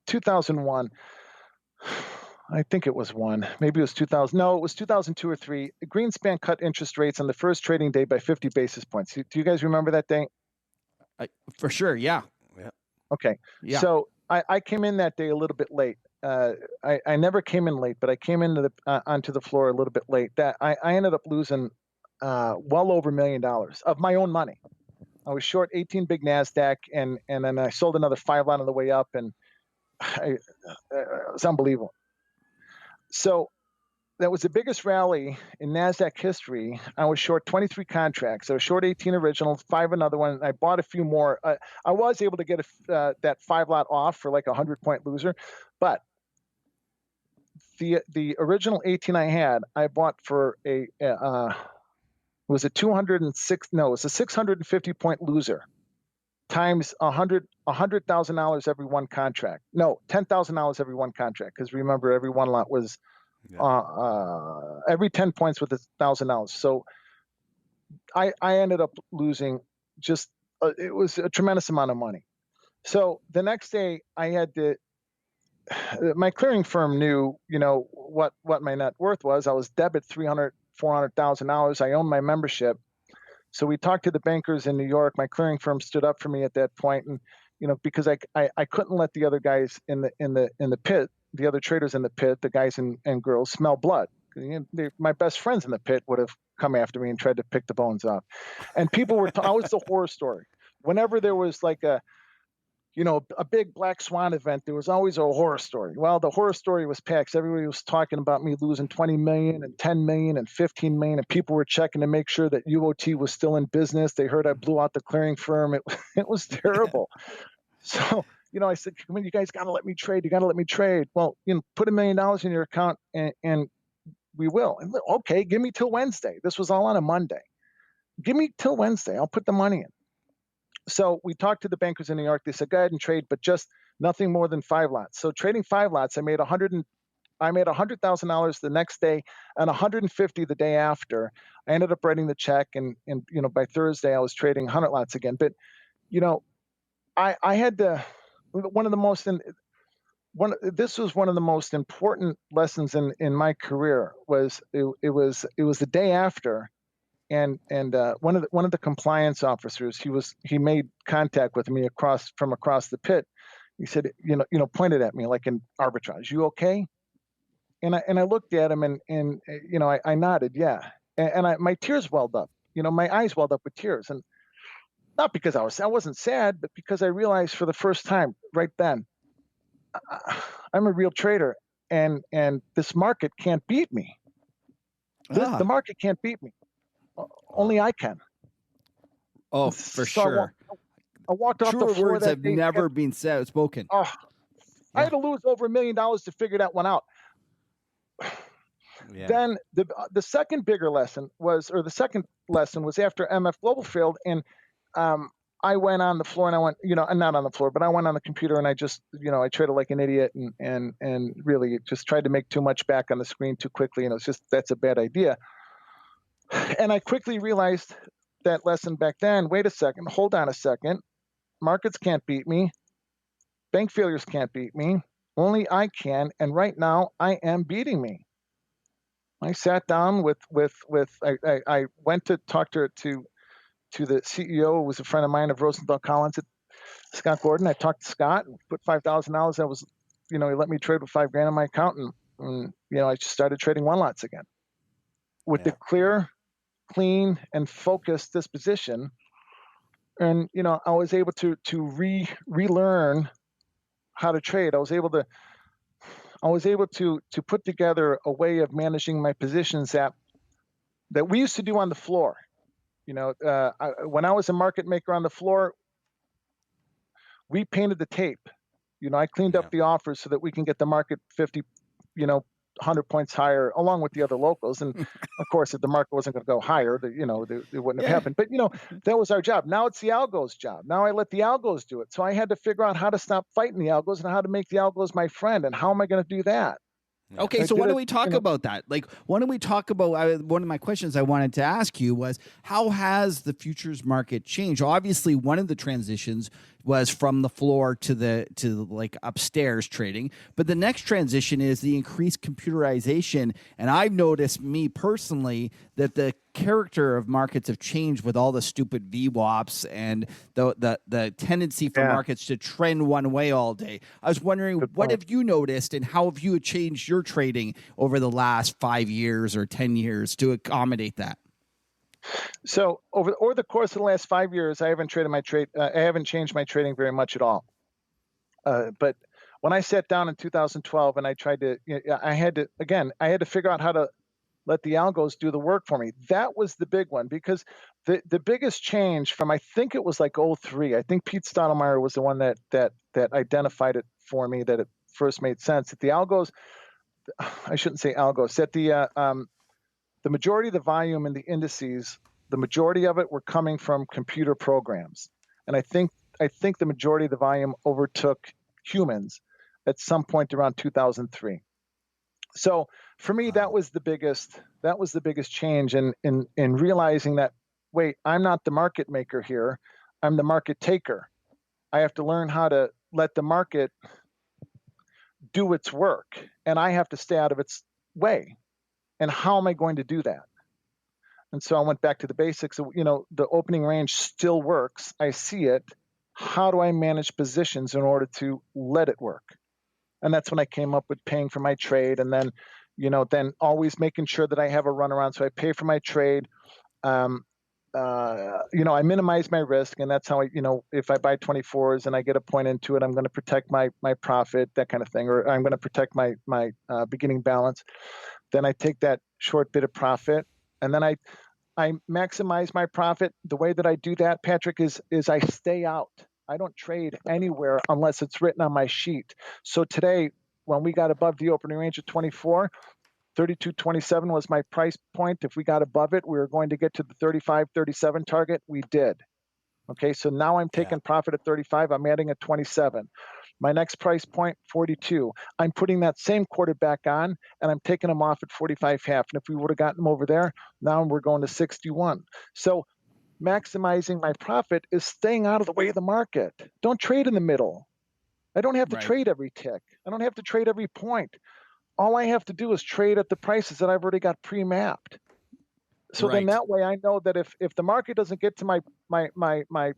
2001, I think it was maybe it was 2000. No, it was 2002 or 3. Greenspan cut interest rates on the first trading day by 50 basis points. Do you guys remember that day? For sure. Yeah. Okay. Yeah. So I came in that day a little bit late. I never came in late, but I came into onto the floor a little bit late. That I ended up losing well over $1 million of my own money. I was short 18 big NASDAQ, and then I sold another 5 lot on the way up, and it was unbelievable. So that was the biggest rally in NASDAQ history. I was short 23 contracts. I was short 18 originals, 5 another one. I bought a few more. I was able to get that 5 lot off for like a 100-point loser, but the original 18 I had, I bought for it was a 206. No, it was a 650-point loser times $100,000 every one contract. No, $10,000 every one contract. Because remember, every one lot was every 10 points with $1,000. So I ended up losing just it was a tremendous amount of money. So the next day I had to. My clearing firm knew, what my net worth was. I was debit $400,000. I owned my membership. So we talked to the bankers in New York. My clearing firm stood up for me at that point, and because I couldn't let the other guys in the pit, the other traders in the pit, the guys and girls, smell blood. My best friends in the pit would have come after me and tried to pick the bones off. And people were I was the horror story. Whenever there was like a big black swan event, there was always a horror story. Well, the horror story was packed. Everybody was talking about me losing 20 million and 10 million and 15 million. And people were checking to make sure that UOT was still in business. They heard I blew out the clearing firm. It was terrible. So, I said, you guys got to let me trade. You got to let me trade. Well, put $1 million in your account and we will. And okay, give me till Wednesday. This was all on a Monday. Give me till Wednesday. I'll put the money in. So we talked to the bankers in New York. They said, go ahead and trade, but just nothing more than 5 lots. So trading 5 lots, I made $100,000 the next day and 150 the day after. I ended up writing the check, and by Thursday I was trading 100 lots again. But I had to. This was one of the most important lessons in my career. It was the day after. And one of the compliance officers, he made contact with me from across the pit. He said, pointed at me like in arbitrage. You okay? And I looked at him and I nodded, yeah. And my tears welled up. My eyes welled up with tears, and not because I wasn't sad, but because I realized for the first time right then, I'm a real trader, and this market can't beat me. The market can't beat me. Only I can. Oh, for sure. I walked off the floor. Truer words have never been spoken. I had to lose over $1 million to figure that one out. Yeah. Then the second lesson was after MF Global failed, and I went on the floor and I went, not on the floor, but I went on the computer and I just, I traded like an idiot and really just tried to make too much back on the screen too quickly, and that's a bad idea. And I quickly realized that lesson back then. Wait a second. Hold on a second. Markets can't beat me. Bank failures can't beat me. Only I can. And right now, I am beating me. I sat down I went to talk to the CEO, who was a friend of mine of Rosenthal Collins, Scott Gordon. I talked to Scott and put $5,000. That was, he let me trade with $5,000 in my account, and I just started trading 1 lots again with the clear, clean, and focused disposition. And I was able to relearn how to trade. I was able to I was able to put together a way of managing my positions that we used to do on the floor. When I was a market maker on the floor, we painted the tape. I cleaned up the offers so that we can get the market 50, 100 points higher, along with the other locals. And of course, if the market wasn't going to go higher, it wouldn't have happened. But that was our job. Now it's the algos' job. Now I let the algos do it. So I had to figure out how to stop fighting the algos and how to make the algos my friend. And how am I going to do that? Okay, so why don't we talk about that? Like, why don't we talk about one of my questions I wanted to ask you was, how has the futures market changed? Obviously, one of the transitions was from the floor to like upstairs trading, but the next transition is the increased computerization. And I've noticed, me personally, that the character of markets have changed with all the stupid VWAPs and the tendency for markets to trend one way all day. I was wondering, what have you noticed, and how have you changed your trading over the last 5 years or 10 years to accommodate that? So over the course of the last 5 years, I haven't changed my trading very much at all. But when I sat down in 2012 and I tried to, I had to figure out how to let the algos do the work for me. That was the big one, because the biggest change from, I think it was like 03. I think Pete Stottlemyre was the one that identified it for me, that it first made sense. That the algos, I shouldn't say algos, that the majority of the volume in the indices, the majority of it were coming from computer programs. And I think the majority of the volume overtook humans at some point around 2003. So for me, that was the biggest change in realizing that, wait, I'm not the market maker here. I'm the market taker. I have to learn how to let the market do its work, and I have to stay out of its way. And how am I going to do that? And so I went back to the basics. The opening range still works. I see it. How do I manage positions in order to let it work? And that's when I came up with paying for my trade, and then, then always making sure that I have a runaround. So I pay for my trade. I minimize my risk, and that's how if I buy 24s and I get a point into it, I'm going to protect my profit, that kind of thing, or I'm going to protect my beginning balance. Then I take that short bit of profit, and then I maximize my profit. The way that I do that, Patrick, is I stay out. I don't trade anywhere unless it's written on my sheet. So today, when we got above the opening range of 24, 32.27 was my price point. If we got above it, we were going to get to the 35.37 target. We did. Okay, so now I'm taking profit at 35. I'm adding a 27. My next price point, 42. I'm putting that same quarterback on, and I'm taking them off at 45.5. And if we would have gotten them over there, now we're going to 61. So maximizing my profit is staying out of the way of the market. Don't trade in the middle. I don't have to trade every tick. I don't have to trade every point. All I have to do is trade at the prices that I've already got pre-mapped. So then that way I know that if the market doesn't get to my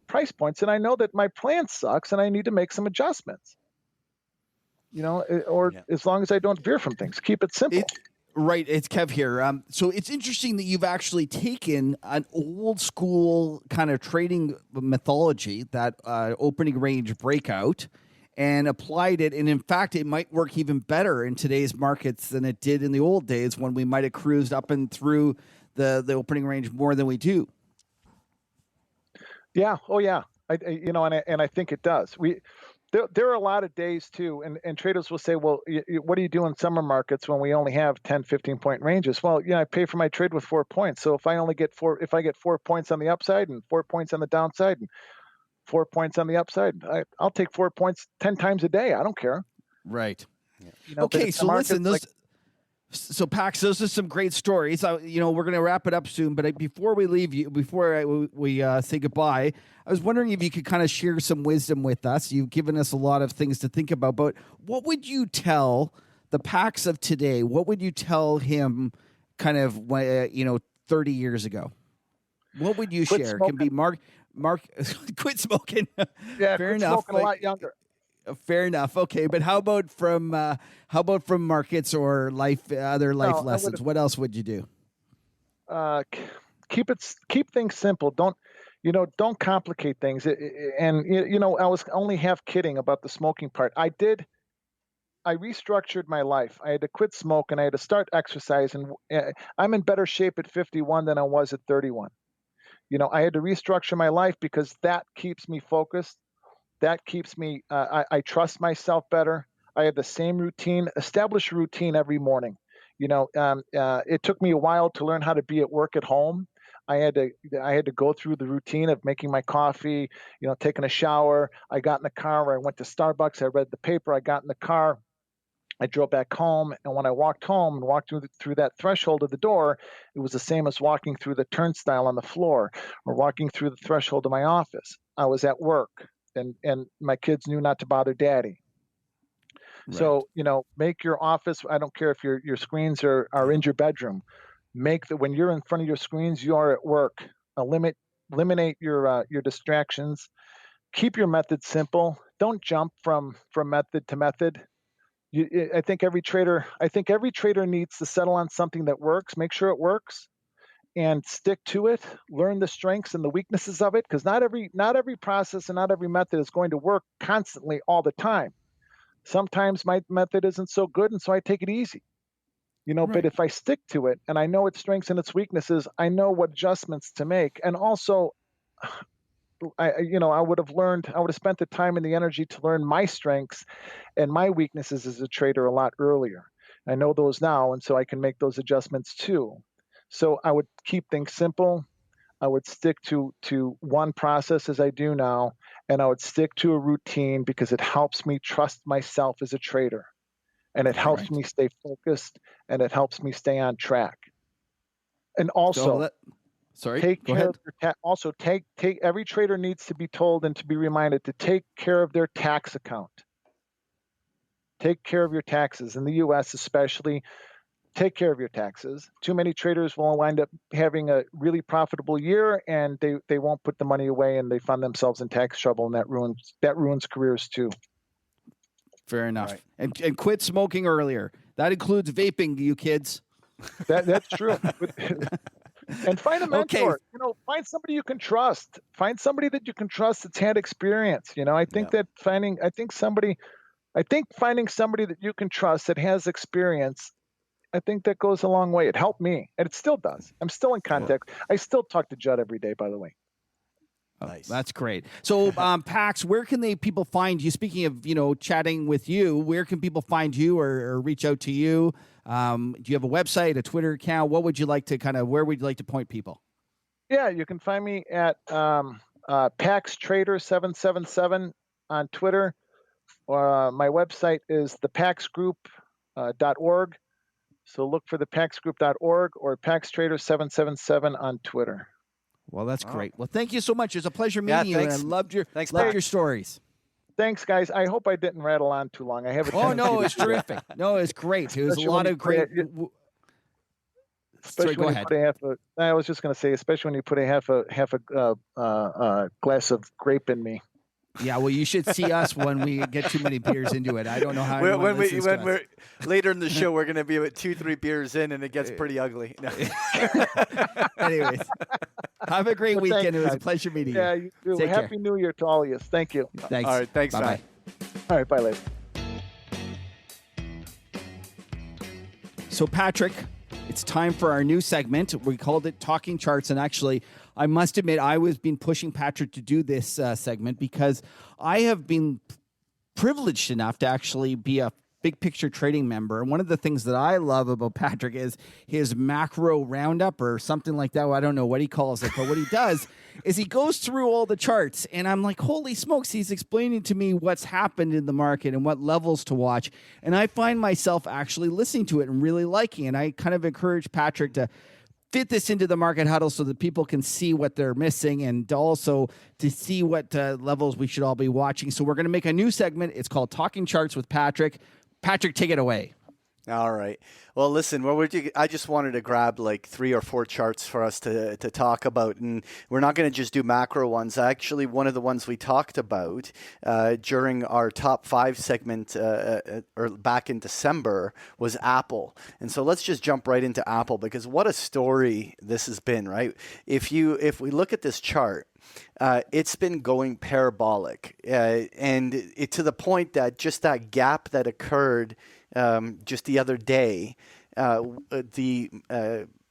price points, then I know that my plan sucks and I need to make some adjustments. As long as I don't veer from things, keep it simple. Right, it's Kev here. So it's interesting that you've actually taken an old school kind of trading methodology, that opening range breakout, and applied it. And in fact, it might work even better in today's markets than it did in the old days, when we might have cruised up and through the opening range more than we do. Yeah. Oh, yeah. I think it does. There are a lot of days too, and traders will say, well, what do you do in summer markets when we only have 10, 15 point ranges? Well, I pay for my trade with 4 points. So if I get 4 points on the upside and 4 points on the downside and 4 points on the upside, I'll take 4 points 10 times a day. I don't care. Right. Okay. So listen, so Pax, those are some great stories. We're going to wrap it up soon, but before we leave you, we say goodbye, I was wondering if you could kind of share some wisdom with us. You've given us a lot of things to think about, but what would you tell the Pax of today? What would you tell him kind of, 30 years ago? What would you share? It can be Mark, quit smoking. Yeah, fair quit enough. Smoking a lot younger. Fair enough. Okay, but how about from markets or other life lessons? What else would you do? Keep things simple. Don't complicate things. And I was only half kidding about the smoking part. I did I restructured my life. I had to quit smoking. I had to start exercise, and I'm in better shape at 51 than I was at 31. I had to restructure my life because that keeps me focused. That keeps me. I trust myself better. I have the same routine, established routine every morning. It took me a while to learn how to be at work at home. I had to go through the routine of making my coffee, taking a shower. I got in the car, or I went to Starbucks. I read the paper. I got in the car. I drove back home, and when I walked home and walked through that threshold of the door, it was the same as walking through the turnstile on the floor or walking through the threshold of my office. I was at work, and my kids knew not to bother daddy. Right. So, make your office, I don't care if your screens are in your bedroom, when you're in front of your screens, you are at work. Eliminate your distractions. Keep your method simple. Don't jump from method to method. I think every trader needs to settle on something that works, make sure it works, and stick to it. Learn the strengths and the weaknesses of it, because not every process and not every method is going to work constantly all the time. Sometimes my method isn't so good, and so I take it easy. But if I stick to it and I know its strengths and its weaknesses, I know what adjustments to make. And also, I would have spent the time and the energy to learn my strengths and my weaknesses as a trader a lot earlier. I know those now, and so I can make those adjustments too. So I would keep things simple. I would stick to one process as I do now, and I would stick to a routine because it helps me trust myself as a trader, and it helps me stay focused, and it helps me stay on track. And also, take care of your take every trader needs to be told and to be reminded to take care of their tax account. Take care of your taxes in the U.S. especially. Take care of your taxes. Too many traders will wind up having a really profitable year, and they won't put the money away, and they find themselves in tax trouble, and that ruins careers too. Fair enough. Right. And quit smoking earlier. That includes vaping, you kids. That's true. And find a mentor. Okay. Find somebody you can trust. Find somebody that you can trust that's had experience. I think finding somebody that you can trust that has experience, I think that goes a long way. It helped me, and it still does. I'm still in contact. I still talk to Judd every day, by the way. Nice. That's great. So, Pax, where can people find you? Speaking of, chatting with you, where can people find you or reach out to you? Do you have a website, a Twitter account? Where would you like to point people? Yeah, you can find me at Pax Trader 777 on Twitter. My website is thepaxgroup.org. So look for thepaxgroup.org or PaxTrader 777 on Twitter. Well, that's great. Well, thank you so much. It's a pleasure meeting you, and I loved your stories. Thanks, guys. I hope I didn't rattle on too long. I have a Oh, no, it's terrific. No, it's great. It was a lot of great... Especially go when ahead. You put I was just going to say, especially when you put a half a glass of grape in me. Yeah, well, you should see us when we get too many beers into it. I don't know how. When we're later in the show, we're going to be about 2-3 beers in, and it gets pretty ugly. No. Anyways, have a great weekend. Thanks, it was a pleasure meeting you. Yeah, you too. Happy New Year to all of you. Thank you. Thanks. All right, thanks, bye. All right, bye, later. So, Patrick, it's time for our new segment. We called it Talking Charts, and actually, I must admit, I was been pushing Patrick to do this segment because I have been privileged enough to actually be a big picture trading member. And one of the things that I love about Patrick is his macro roundup or something like that. Well, I don't know what he calls it, but what he does is he goes through all the charts, and I'm like, holy smokes, he's explaining to me what's happened in the market and what levels to watch. And I find myself actually listening to it and really liking it. And I kind of encourage Patrick to fit this into the market huddle so that people can see what they're missing and also to see what levels we should all be watching. So we're going to make a new segment. It's called Talking Charts with Patrick. Patrick, take it away. All right. Well, listen, I just wanted to grab like 3 or 4 charts for us to talk about, and we're not going to just do macro ones. Actually, one of the ones we talked about during our top 5 segment or back in December was Apple. And so let's just jump right into Apple, because what a story this has been, right? If we look at this chart, it's been going parabolic, and to the point that just that gap that occurred just the other day, the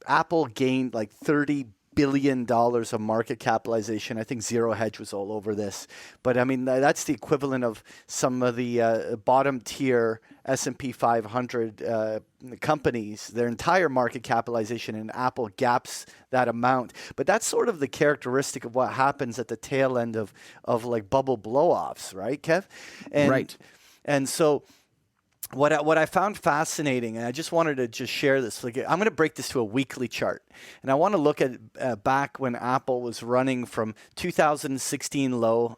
Apple gained like $30 billion of market capitalization. I think Zero Hedge was all over this, but I mean that's the equivalent of some of the bottom tier S&P 500 companies. Their entire market capitalization in Apple gaps that amount. But that's sort of the characteristic of what happens at the tail end of like bubble blow-offs, right, Kev? Right. And so what I found fascinating, and I just wanted to just share this. Like, I'm going to break this to a weekly chart, and I want to look at back when Apple was running from 2016 low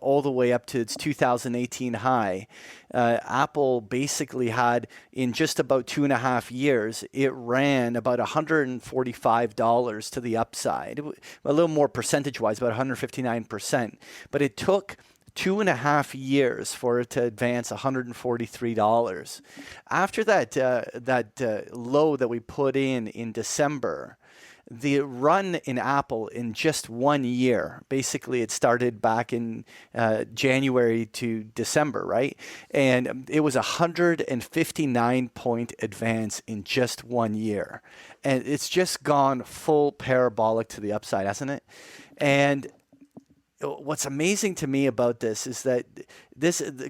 all the way up to its 2018 high. Apple basically had, in just about 2.5 years, it ran about $145 to the upside, a little more percentage-wise, about 159%. But it took 2.5 years for it to advance $143. After that low that we put in December, the run in Apple in just 1 year, basically it started back in January to December, right? And it was a 159-point advance in just 1 year. And it's just gone full parabolic to the upside, hasn't it? And what's amazing to me about this is that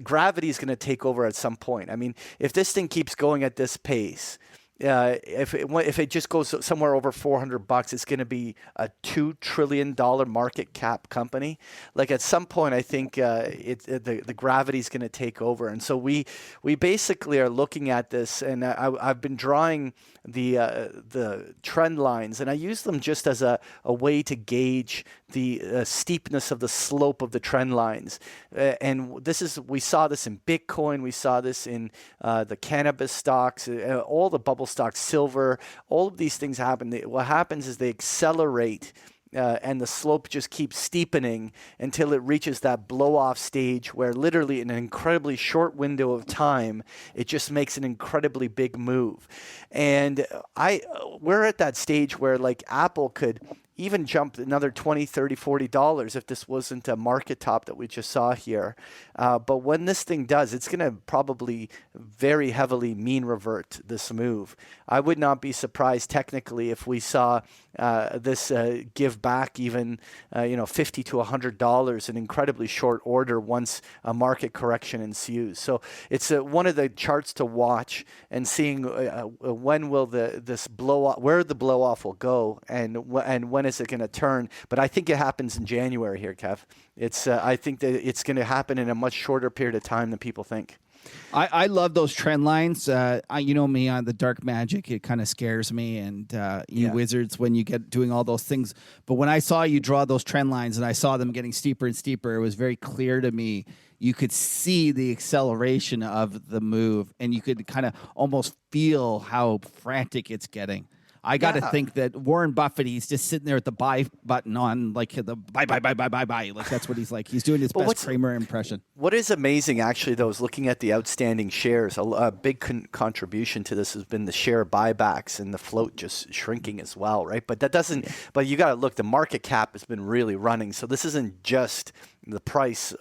gravity is going to take over at some point. I mean, if this thing keeps going at this pace, if it just goes somewhere over $400, it's going to be a $2 trillion market cap company. Like at some point, I think the gravity is going to take over, and so we basically are looking at this. And I've been drawing the trend lines, and I use them just as a way to gauge the steepness of the slope of the trend lines. And we saw this in Bitcoin, we saw this in the cannabis stocks, all the bubble stocks, silver, all of these things happen. What happens is they accelerate. And the slope just keeps steepening until it reaches that blow-off stage where literally in an incredibly short window of time, it just makes an incredibly big move. And we're at that stage where like Apple could even jump another $20, $30, $40 if this wasn't a market top that we just saw here. But when this thing does, it's going to probably very heavily mean revert this move. I would not be surprised technically if we saw this give back even $50 to $100 in incredibly short order once a market correction ensues. So it's one of the charts to watch and seeing when will this blow off, where the blow off will go, and when is it going to turn. But I think it happens in January here, Kev. I think that it's going to happen in a much shorter period of time than people think. I love those trend lines. You know me on the dark magic, it kind of scares me, and wizards when you get doing all those things. But when I saw you draw those trend lines and I saw them getting steeper and steeper, it was very clear to me. You could see the acceleration of the move, and you could kind of almost feel how frantic it's getting. I got to think that Warren Buffett, he's just sitting there with the buy button on, like the buy. Like that's what he's like. He's doing his best Kramer impression. What is amazing, actually, though, is looking at the outstanding shares. A big contribution to this has been the share buybacks and the float just shrinking as well, right? But that doesn't. Yeah. But you got to look. The market cap has been really running, so this isn't just the price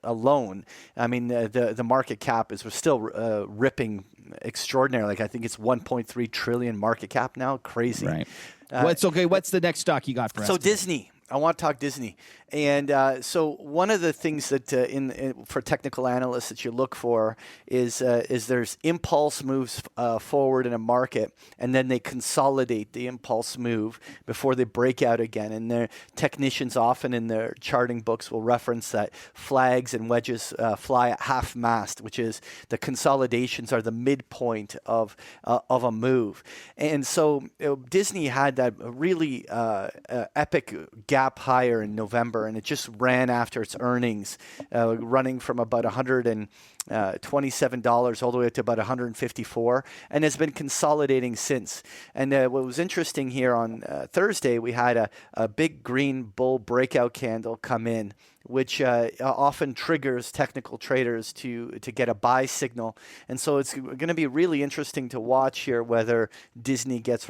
alone. I mean, the market cap we're still ripping extraordinary. Like I think it's 1.3 trillion market cap now. Crazy. Right. What's the next stock you got for us? So Disney. I want to talk Disney. And so one of the things that for technical analysts that you look for is there's impulse moves forward in a market, and then they consolidate the impulse move before they break out again. And their technicians often in their charting books will reference that flags and wedges fly at half mast, which is the consolidations are the midpoint of a move. And so Disney had that really epic gap higher in November, and it just ran after its earnings, running from about $127 all the way up to about $154, and has been consolidating since. And what was interesting here on Thursday, we had a big green bull breakout candle come in, which often triggers technical traders to get a buy signal. And so it's going to be really interesting to watch here whether Disney gets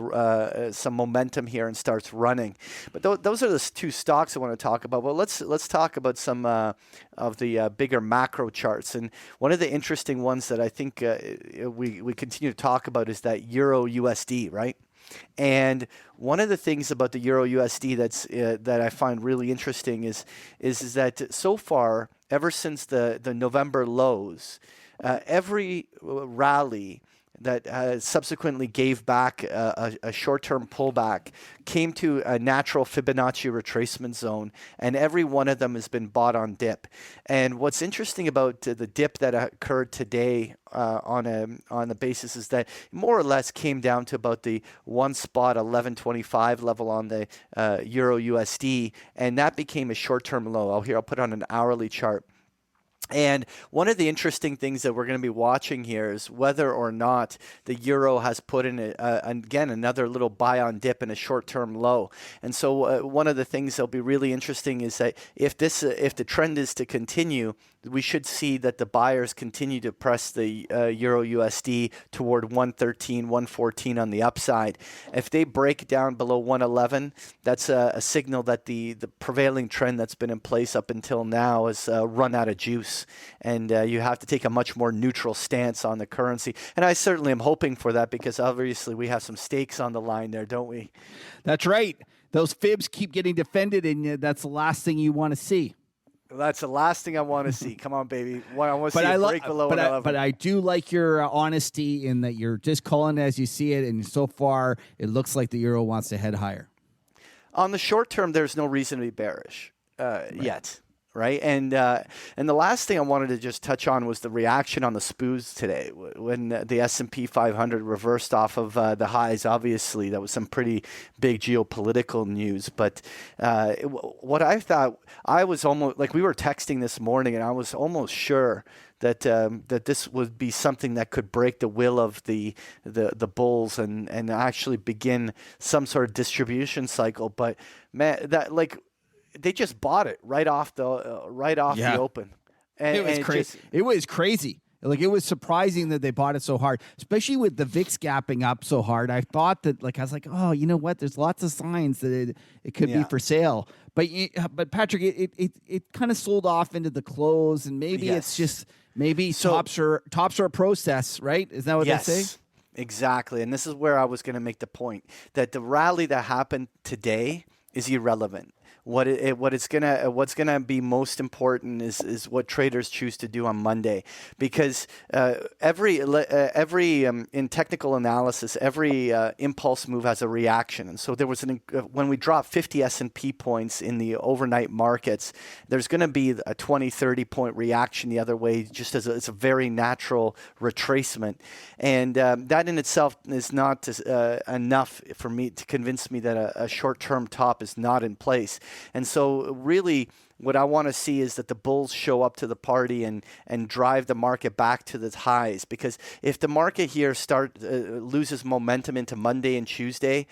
some momentum here and starts running. But those are the two stocks I want to talk about. Well, let's talk about some of the bigger macro charts. And one of the interesting ones that I think we continue to talk about is that Euro USD, right? And one of the things about the Euro USD that I find really interesting is that so far, ever since the November lows, every rally that subsequently gave back a short-term pullback came to a natural Fibonacci retracement zone, and every one of them has been bought on dip. And what's interesting about the dip that occurred today on the basis is that it more or less came down to about the one spot 1125 level on the Euro USD, and that became a short-term low. I'll put on an hourly chart. And one of the interesting things that we're going to be watching here is whether or not the euro has put in, again, another little buy on dip and a short-term low. And so one of the things that'll be really interesting is that if the trend is to continue, we should see that the buyers continue to press the Euro USD toward 113, 114 on the upside. If they break down below 111, that's a signal that the prevailing trend that's been in place up until now has run out of juice. And you have to take a much more neutral stance on the currency. And I certainly am hoping for that because obviously we have some stakes on the line there, don't we? That's right. Those fibs keep getting defended, and that's the last thing you want to see. That's the last thing I want to see. Come on, baby. I want to see a break below 111. But I do like your honesty in that you're just calling it as you see it, and so far it looks like the euro wants to head higher. On the short term, there's no reason to be bearish yet. Right. And the last thing I wanted to just touch on was the reaction on the SPOOs today when the S&P 500 reversed off of the highs. Obviously, that was some pretty big geopolitical news. But what I thought, I was almost like we were texting this morning and I was almost sure that this would be something that could break the will of the bulls and actually begin some sort of distribution cycle. But man, they just bought it right off the open. And, it was crazy. It was crazy. Like, it was surprising that they bought it so hard, especially with the VIX gapping up so hard. I thought that, I was like, oh, you know what? There's lots of signs that it could be for sale. But Patrick, it kind of sold off into the close, and maybe it's just tops are a process, right? Is that what they say? Exactly. And this is where I was going to make the point that the rally that happened today is irrelevant. What's gonna be most important is what traders choose to do on Monday, because every in technical analysis, every impulse move has a reaction, and so there was when we dropped 50 S&P points in the overnight markets, there's going to be a 20-30 point reaction the other way, just as it's a very natural retracement, and that in itself is not enough for me to convince me that a short-term top is not in place. And so really what I want to see is that the bulls show up to the party and drive the market back to the highs, because if the market here loses momentum into Monday and Tuesday,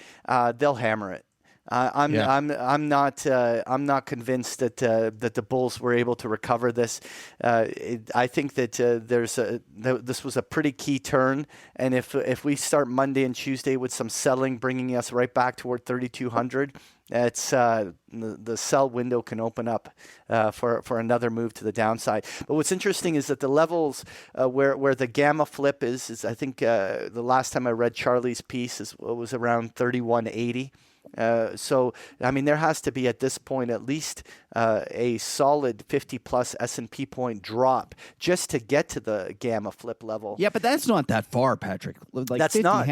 they'll hammer it. I'm not convinced that the bulls were able to recover this. I think that this was a pretty key turn, and if we start Monday and Tuesday with some selling, bringing us right back toward 3,200. It's the sell window can open up for another move to the downside. But what's interesting is that the levels where the gamma flip is I think the last time I read Charlie's piece was around 3180. So, I mean, there has to be at this point at least a solid 50-plus S&P point drop just to get to the gamma flip level. Yeah, but that's not that far, Patrick. That's not.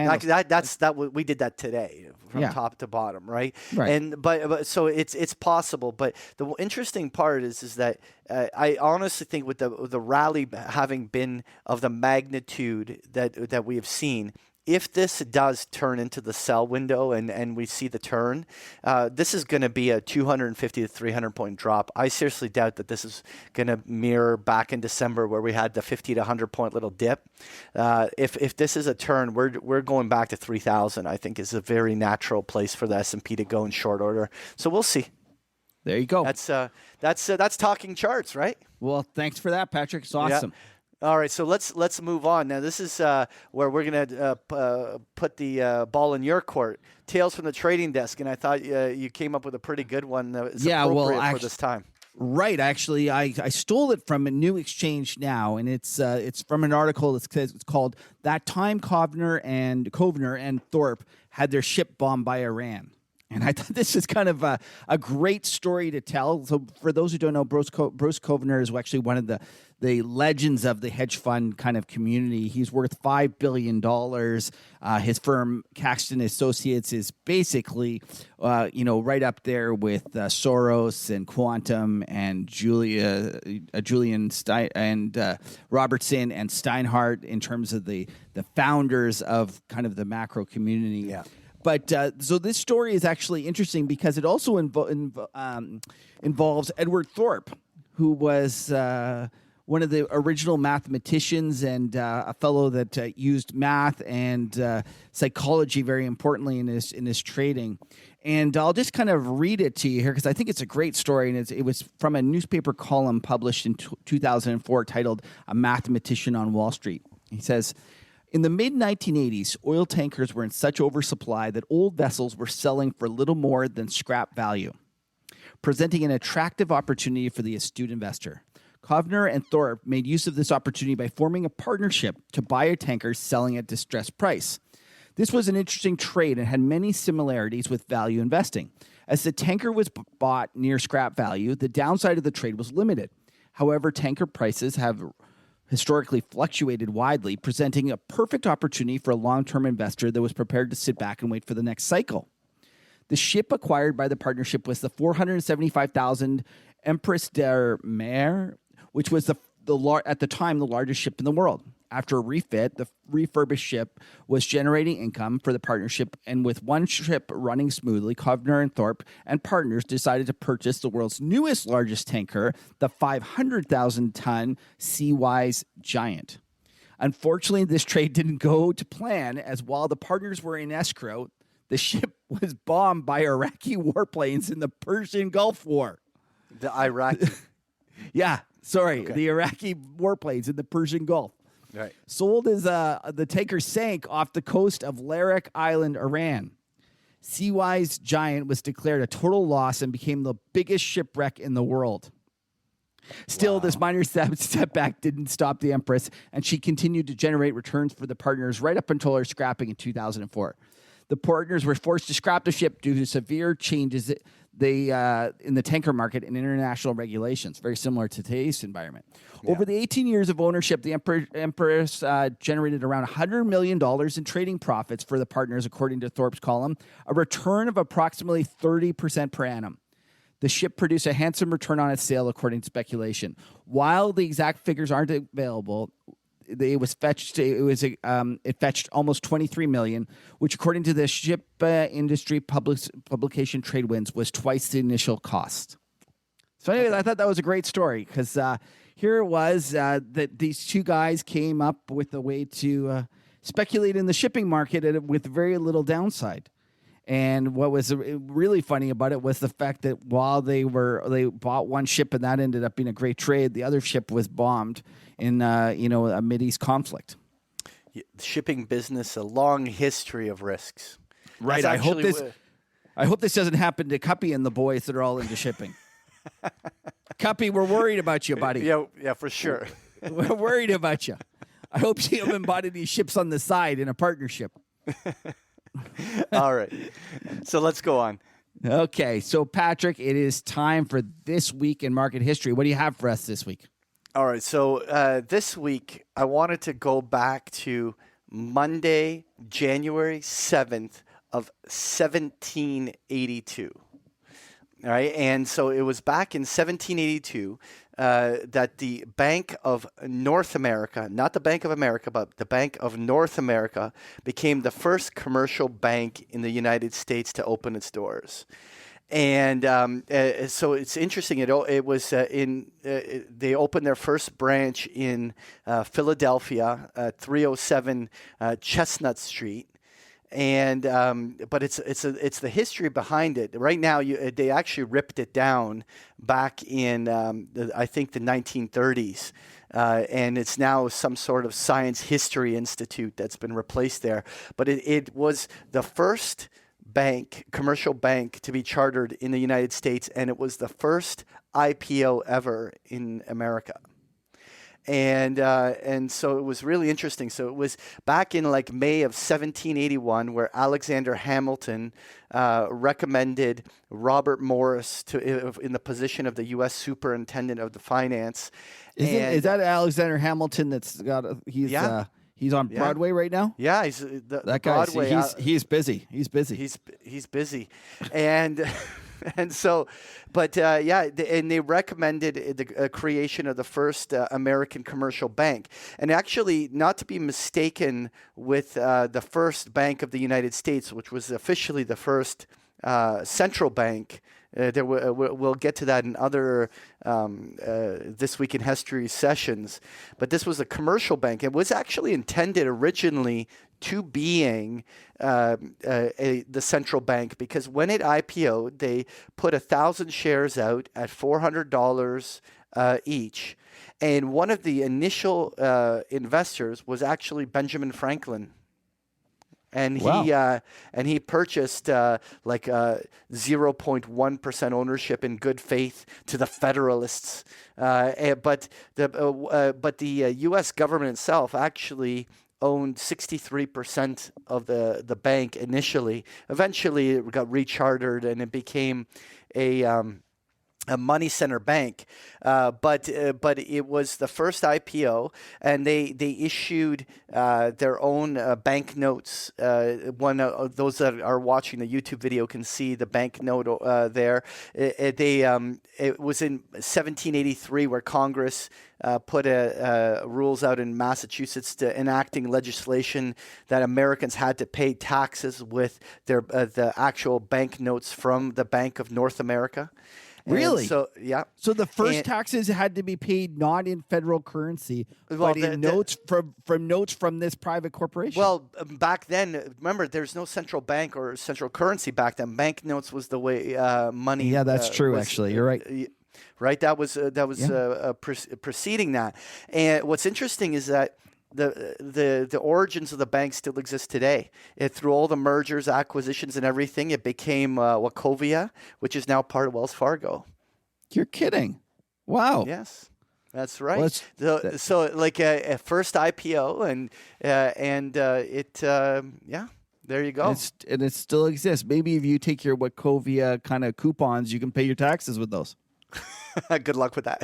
We did that today from top to bottom, right? Right. And but so it's possible. But the interesting part is that I honestly think with the rally having been of the magnitude that we have seen, if this does turn into the sell window and we see the turn, this is going to be a 250 to 300 point drop. I seriously doubt that this is going to mirror back in December where we had the 50 to 100 point little dip. If this is a turn, we're going back to 3,000. I think is a very natural place for the S&P to go in short order. So we'll see. There you go. That's talking charts, right? Well, thanks for that, Patrick. It's awesome. Yeah. All right, so let's move on. Now, this is where we're going to put the ball in your court. Tales from the trading desk, and I thought you came up with a pretty good one that is appropriate for this time. Right. Actually, I stole it from a New Exchange Now, and it's from an article it's called "That Time Kovner and Thorpe Had Their Ship Bombed by Iran." And I thought this is kind of a great story to tell. So for those who don't know, Bruce Kovner is actually one of the legends of the hedge fund kind of community. He's worth $5 billion. His firm, Caxton Associates, is basically, right up there with Soros and Quantum and Julian Stein and Robertson and Steinhardt in terms of the founders of kind of the macro community. Yeah. But so this story is actually interesting because it also involves Edward Thorpe, who was one of the original mathematicians and a fellow that used math and psychology very importantly in his trading. And I'll just kind of read it to you here because I think it's a great story, and it was from a newspaper column published in 2004 titled "A Mathematician on Wall Street." He says, "In the mid-1980s, oil tankers were in such oversupply that old vessels were selling for little more than scrap value, presenting an attractive opportunity for the astute investor. Kovner and Thorpe made use of this opportunity by forming a partnership to buy a tanker selling at distressed price. This was an interesting trade and had many similarities with value investing. As the tanker was bought near scrap value, the downside of the trade was limited. However, tanker prices have historically fluctuated widely, presenting a perfect opportunity for a long-term investor that was prepared to sit back and wait for the next cycle. The ship acquired by the partnership was the 475,000 Empress der Mer, which was at the time the largest ship in the world. After a refit, the refurbished ship was generating income for the partnership, and with one ship running smoothly, Kovner and Thorpe and partners decided to purchase the world's newest largest tanker, the 500,000-ton Seawise Giant. Unfortunately, this trade didn't go to plan, as while the partners were in escrow, the ship was bombed by Iraqi warplanes in the Persian Gulf War. The Iraqi? Yeah, sorry, okay. The Iraqi warplanes in the Persian Gulf. Right. Sold as the tanker sank off the coast of Larak Island, Iran. Seawise Giant was declared a total loss and became the biggest shipwreck in the world. Still, This minor setback didn't stop the Empress, and she continued to generate returns for the partners right up until her scrapping in 2004. The partners were forced to scrap the ship due to severe changes in the tanker market and international regulations, very similar to today's environment. Yeah. Over the 18 years of ownership, the Empress generated around $100 million in trading profits for the partners, according to Thorpe's column, a return of approximately 30% per annum. The ship produced a handsome return on its sale, according to speculation. While the exact figures aren't available, it fetched almost $23 million, which, according to the ship industry publication TradeWinds, was twice the initial cost. So anyway, I thought that was a great story because here it was that these two guys came up with a way to speculate in the shipping market with very little downside. And what was really funny about it was the fact that while they bought one ship and that ended up being a great trade, the other ship was bombed in a Mideast conflict. The shipping business, a long history of risks. Right. I hope this doesn't happen to Cuppy and the boys that are all into shipping. Cuppy, we're worried about you, buddy. Yeah, for sure. We're worried about you. I hope you haven't bought any ships on the side in a partnership. All right. So let's go on. Okay. So, Patrick, it is time for This Week in Market History. What do you have for us this week? All right. So this week, I wanted to go back to Monday, January 7th of 1782. All right. And so it was back in 1782 that the Bank of North America, not the Bank of America, but the Bank of North America, became the first commercial bank in the United States to open its doors. And so it's interesting. It was they opened their first branch in Philadelphia, 307 Chestnut Street. And but it's the history behind it. Right now, they actually ripped it down back in I think the 1930s. And it's now some sort of science history institute that's been replaced there. But it was the first commercial bank to be chartered in the United States, and it was the first IPO ever in America. And so it was really interesting. So it was back in like May of 1781 where Alexander Hamilton recommended Robert Morris in the position of the U.S. Superintendent of the Finance. Is that Alexander Hamilton that's got he's on Broadway right now? Yeah, he's that guy. He's busy. He's busy. He's busy, and and so, but and they recommended the creation of the first American commercial bank, and actually not to be mistaken with the first Bank of the United States, which was officially the first central bank. We'll get to that in other This Week in History sessions. But this was a commercial bank. It was actually intended originally to being the central bank, because when it IPO'd, they put 1,000 shares out at $400 each. And one of the initial investors was actually Benjamin Franklin. And he purchased like 0.1% ownership in good faith to the Federalists, but the U.S. government itself actually owned 63% of the bank initially. Eventually, it got rechartered and it became a money center bank, but it was the first IPO, and they issued their own banknotes. Those that are watching the YouTube video can see the banknote there. It was in 1783 where Congress put rules out in Massachusetts to enacting legislation that Americans had to pay taxes with the actual banknotes from the Bank of North America. Really? So yeah. So the first taxes had to be paid not in federal currency, but in notes from this private corporation. Well, back then, remember, there's no central bank or central currency back then. Banknotes was the way money. Yeah, that's true. Actually, you're right. Right. That was preceding that. And what's interesting is that the origins of the bank still exist today. Through all the mergers, acquisitions, and everything, it became Wachovia, which is now part of Wells Fargo. You're kidding. Wow. Yes, that's right. So like a first IPO, and there you go. And it still exists. Maybe if you take your Wachovia kind of coupons, you can pay your taxes with those. Good luck with that.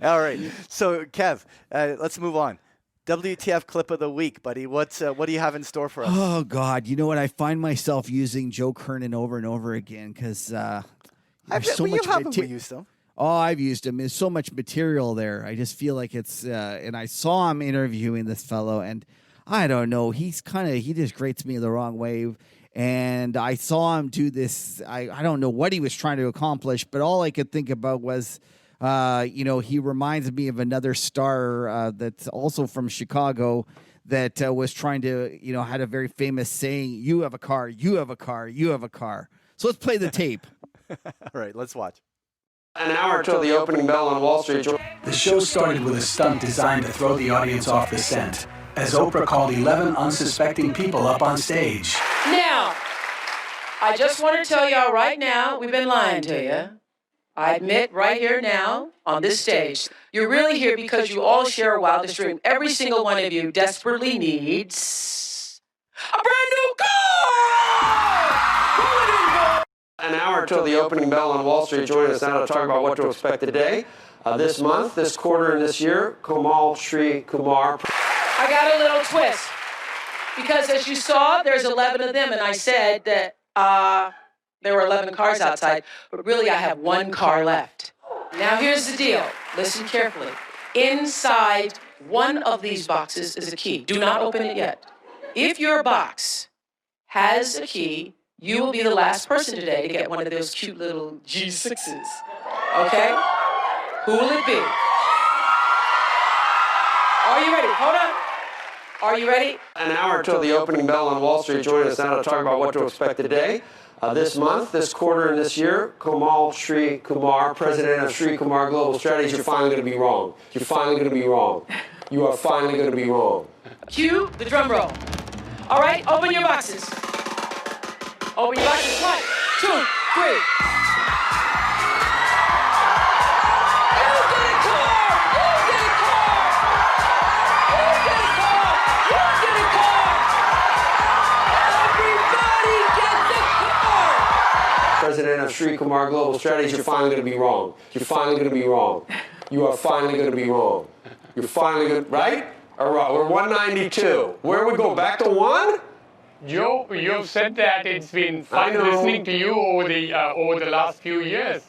All right. So, Kev, let's move on. WTF clip of the week, buddy. What do you have in store for us? Oh, God. You know what? I find myself using Joe Kernan over and over again because there's so much material. Oh, I've used him. There's so much material there. I just feel like it's and I saw him interviewing this fellow, and I don't know. He just grates me the wrong way. And I saw him do this. I don't know what he was trying to accomplish, but all I could think about was he reminds me of another star that's also from Chicago that was trying to, had a very famous saying, "You have a car, you have a car, you have a car." So let's play the tape. All right, let's watch. An hour till the opening bell on Wall Street. The show started with a stunt designed to throw the audience off the scent, as Oprah called 11 unsuspecting people up on stage. Now, I just want to tell y'all right now, we've been lying to you. I admit right here now, on this stage, you're really here because you all share a wildest dream. Every single one of you desperately needs a brand new car! An hour till the opening bell on Wall Street. Joining us now to talk about what to expect today, this month, this quarter, and this year, Komal Shri Kumar. I got a little twist. Because as you saw, there's 11 of them, and I said that there were 11 cars outside, but really I have one car left. Now here's the deal. Listen carefully. Inside one of these boxes is a key. Do not open it yet. If your box has a key, you will be the last person today to get one of those cute little G6s. Okay? Who will it be? Are you ready? Hold on. Are you ready? An hour till the opening bell on Wall Street. Join us now to talk about what to expect today. This month, this quarter, and this year, Komal Sri Kumar, president of Sri Kumar Global Strategies, you're finally going to be wrong. You're finally going to be wrong. You are finally going to be wrong. Cue the drum roll. All right, open your boxes. Open your boxes. 1, 2, 3. President of Sri Kumar Global Strategies, you're finally going to be wrong. You're finally going to be wrong. You are finally going to be wrong. You're finally going to, right? All right, we're 192. Where we go, back to 1? Joe, you've said that it's been fun listening to you over the last few years.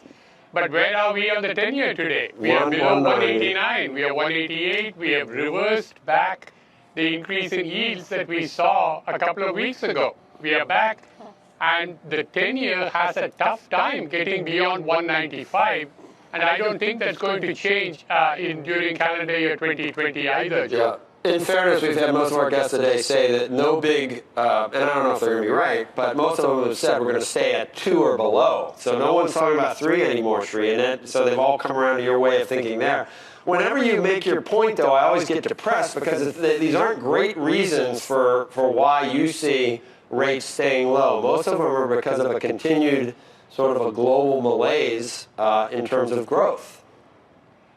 But where are we on the 10-year today? We are below 189. We are 188. We have reversed back the increase in yields that we saw a couple of weeks ago. We are back, and the 10-year has a tough time getting beyond 195. And I don't think that's going to change during calendar year 2020 either, Joe. Yeah. In fairness, we've had most of our guests today say that no big, and I don't know if they're going to be right, but most of them have said we're going to stay at 2 or below. So no one's talking about 3 anymore, Sri, and so they've all come around to your way of thinking there. Whenever you make your point, though, I always get depressed because these aren't great reasons for why you see rates staying low. Most of them are because of a continued sort of a global malaise in terms of growth.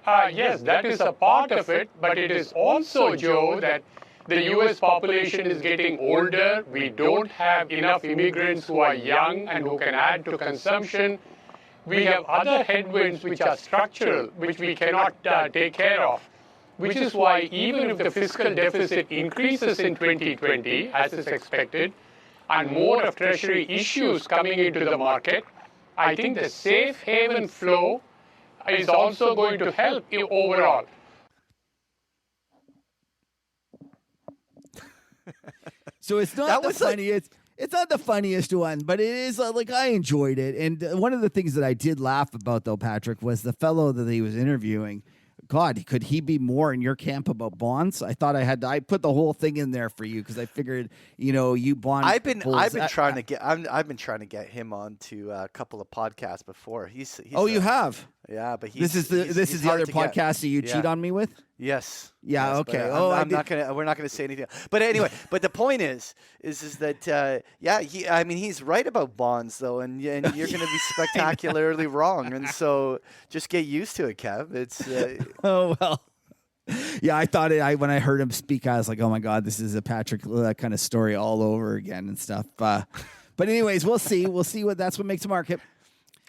Yes, that is a part of it, but it is also, Joe, that the U.S. population is getting older. We don't have enough immigrants who are young and who can add to consumption. We have other headwinds which are structural, which we cannot take care of, which is why even if the fiscal deficit increases in 2020, as is expected, and more of Treasury issues coming into the market, I think the safe haven flow is also going to help you overall. So it's not the funniest. It's not the funniest one, but it is like I enjoyed it. And one of the things that I did laugh about, though, Patrick, was the fellow that he was interviewing. God, could he be more in your camp about bonds? I thought I put the whole thing in there for you because I figured, you bond. I've been trying to get him on to a couple of podcasts before. He's you have? Yeah, but this is the other podcast that you cheat on me with. Yes. Yeah. Yes, okay. We're not gonna say anything. But anyway, but the point is that he's right about bonds though, and you're gonna be spectacularly wrong, and so just get used to it, Kev. It's. Oh well. Yeah, I thought when I heard him speak, I was like, oh my God, this is a Patrick kind of story all over again and stuff. But anyways, we'll see. We'll see that's what makes a market.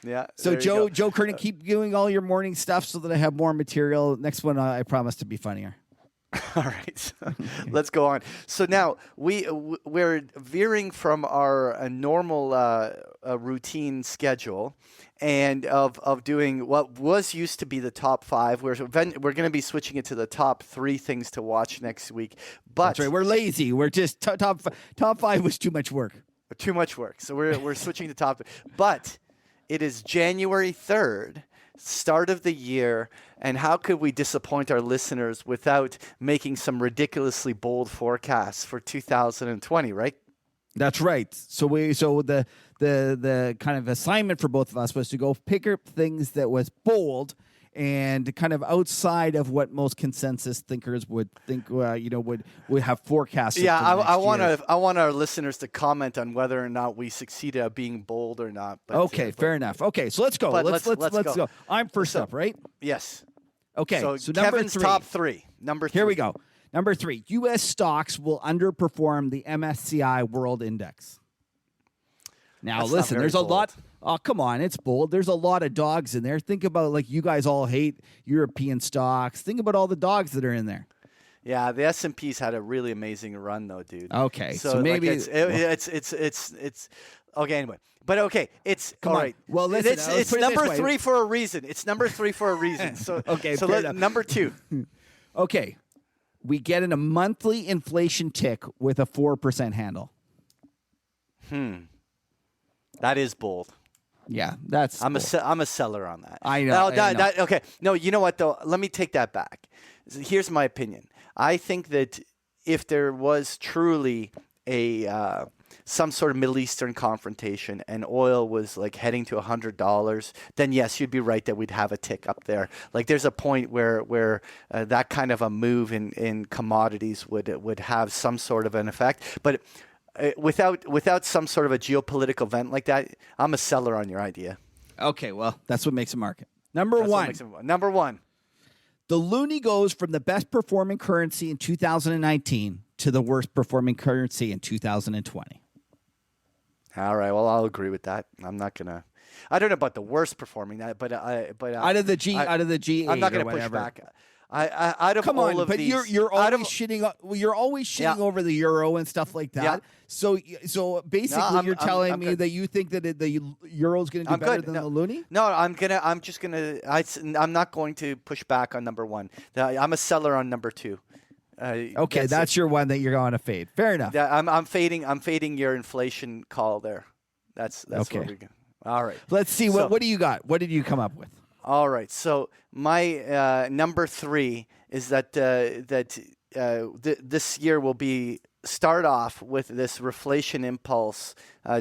Yeah. So Joe Kernan, keep doing all your morning stuff so that I have more material. Next one, I promise to be funnier. All right, let's go on. So now we're veering from our normal routine schedule, and of doing what was used to be the top 5. We're going to be switching it to the top 3 things to watch next week. But that's right. We're lazy. We're just top 5 was too much work. Too much work. So we're switching to top 3. But it is January 3rd. Start of the year, and how could we disappoint our listeners without making some ridiculously bold forecasts for 2020, right? That's right. So the kind of assignment for both of us was to go pick up things that was bold and kind of outside of what most consensus thinkers would think, would have forecasted. Yeah, I want our listeners to comment on whether or not we succeeded at being bold or not. But, fair enough. Okay, so let's go. Let's go. I'm first up, right? Yes. Okay. So number Kevin's 3. top 3. Number 3. Here we go. Number 3. U.S. stocks will underperform the MSCI World Index. Now, listen, there's a lot. Oh, come on. It's bold. There's a lot of dogs in there. Think about, like, you guys all hate European stocks. Think about all the dogs that are in there. Yeah, the S&P's had a really amazing run, though, dude. Okay, so maybe it's okay. Anyway, but okay, it's come all on. right. Well, listen, it's number 3 for a reason. It's number 3 for a reason. So okay, so number 2. Okay, we get in a monthly inflation tick with a 4% handle. That is bold. Yeah, that's. I'm a seller on that. I know. Okay. No, you know what though? Let me take that back. Here's my opinion. I think that if there was truly a some sort of Middle Eastern confrontation and oil was like heading to $100, then yes, you'd be right that we'd have a tick up there. Like there's a point where that kind of a move in commodities would have some sort of an effect. But without some sort of a geopolitical event like that, I'm a seller on your idea. Okay, well, that's what makes a market. Number one. Number one. The loonie goes from the best performing currency in 2019 to the worst performing currency in 2020. All right. Well, I'll agree with that. I'm not gonna. I don't know about the worst performing that, but out of the G8, I'm not gonna push back. Out of Come all on, of but these, you're always shitting. You're always shitting over the euro and stuff like that. Yeah. So basically, you're telling me that you think that the euro is going to do better than the loonie? No, I'm not going to push back on number one. I'm a seller on number two. Okay, that's your one that you're going to fade. Fair enough. Yeah, I'm fading your inflation call there. That's okay. Where we go. All right. Let's see what do you got? What did you come up with? All right. So my number three is that this year will start off with this reflation impulse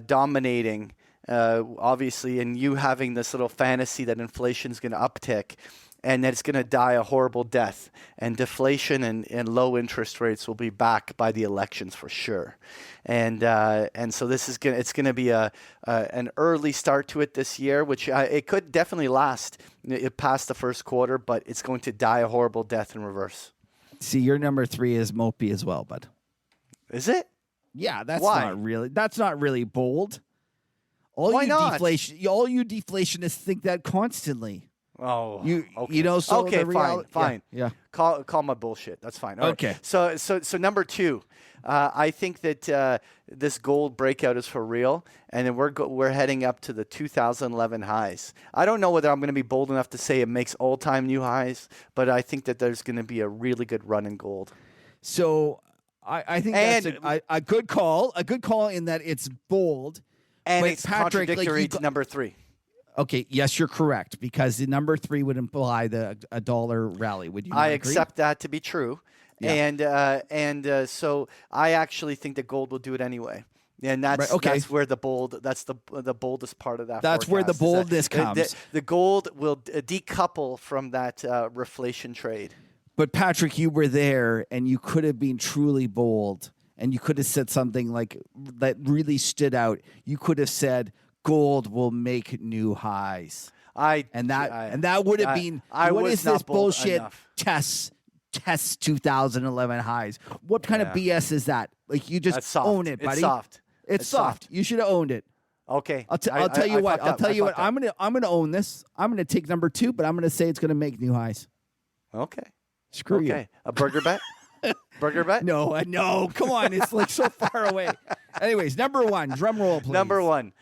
dominating, obviously, and you having this little fantasy that inflation is going to uptick. And that it's going to die a horrible death, and deflation and low interest rates will be back by the elections for sure, and so it's going to be an early start to it this year, which it could definitely last past the first quarter, but it's going to die a horrible death in reverse. See, your number three is mopey as well, bud. Is it? Yeah, that's Why? not really bold. Why not? All you deflationists think that constantly. Oh, okay. So okay, fine. Yeah. Call my bullshit. That's fine. All okay. Right. So number two, I think that this gold breakout is for real, and then we're heading up to the 2011 highs. I don't know whether I'm going to be bold enough to say it makes all-time new highs, but I think that there's going to be a really good run in gold. So I think that's a good call. A good call in that it's bold, and but it's contradictory to number three. Okay, yes, you're correct, because the number three would imply a dollar rally. Would you? I agree? accept that to be true, yeah. and so I actually think that gold will do it anyway, and that's that's where the boldest part of that. That's forecast where the boldness comes. The gold will decouple from that reflation trade. But Patrick, you were there, and you could have been truly bold, and you could have said something like that really stood out. You could have said, gold will make new highs. And that would have been. What is this bullshit? Test 2011 highs. What kind of BS is that? Like, you just own it, buddy. It's soft. You should have owned it. Okay. I'll tell you what. I'm gonna own this. I'm gonna take number two, but I'm gonna say it's gonna make new highs. Okay. Screw you. A burger bet. Burger bet? No. Come on, it's like so far away. Anyways, number one. Drum roll, please. Number one.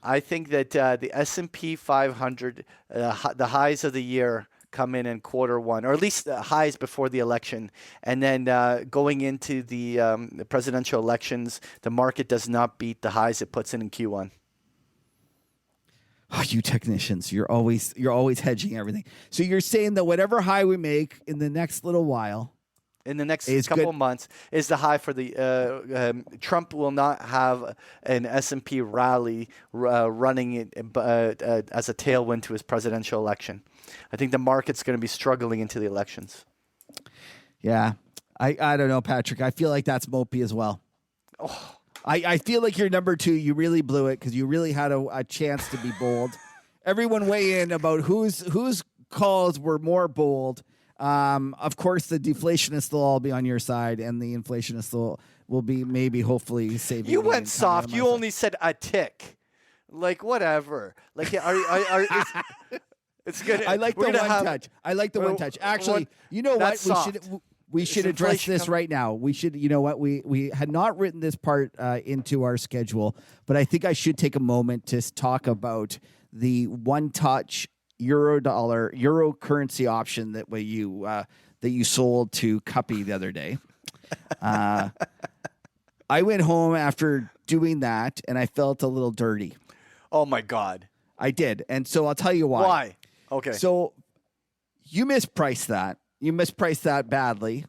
I think that the S&P 500, the highs of the year come in quarter one, or at least the highs before the election. And then going into the presidential elections, the market does not beat the highs it puts in Q1. Oh, you technicians, you're always hedging everything. So you're saying that whatever high we make in the next little while, in the next couple of months, is the high for the Trump will not have an S&P rally running it as a tailwind to his presidential election. I think the market's going to be struggling into the elections. Yeah, I don't know, Patrick. I feel like that's mopey as well. Oh. I feel like you're number two. You really blew it because you really had a chance to be bold. Everyone weigh in about whose calls were more bold. Of course, the deflationists will all be on your side, and the inflationists will be maybe hopefully saving. You went soft. You only said a tick. Like, whatever. Like, it's good. I like the one touch. I like the one touch. Actually, you know what? We should address this right now. We should, you know what? We had not written this part into our schedule, but I think I should take a moment to talk about the one touch euro currency option that you sold to Cuppy the other day. I went home after doing that, and I felt a little dirty. Oh my God. I did. And so I'll tell you why. Why? Okay. So you mispriced that. You mispriced that badly.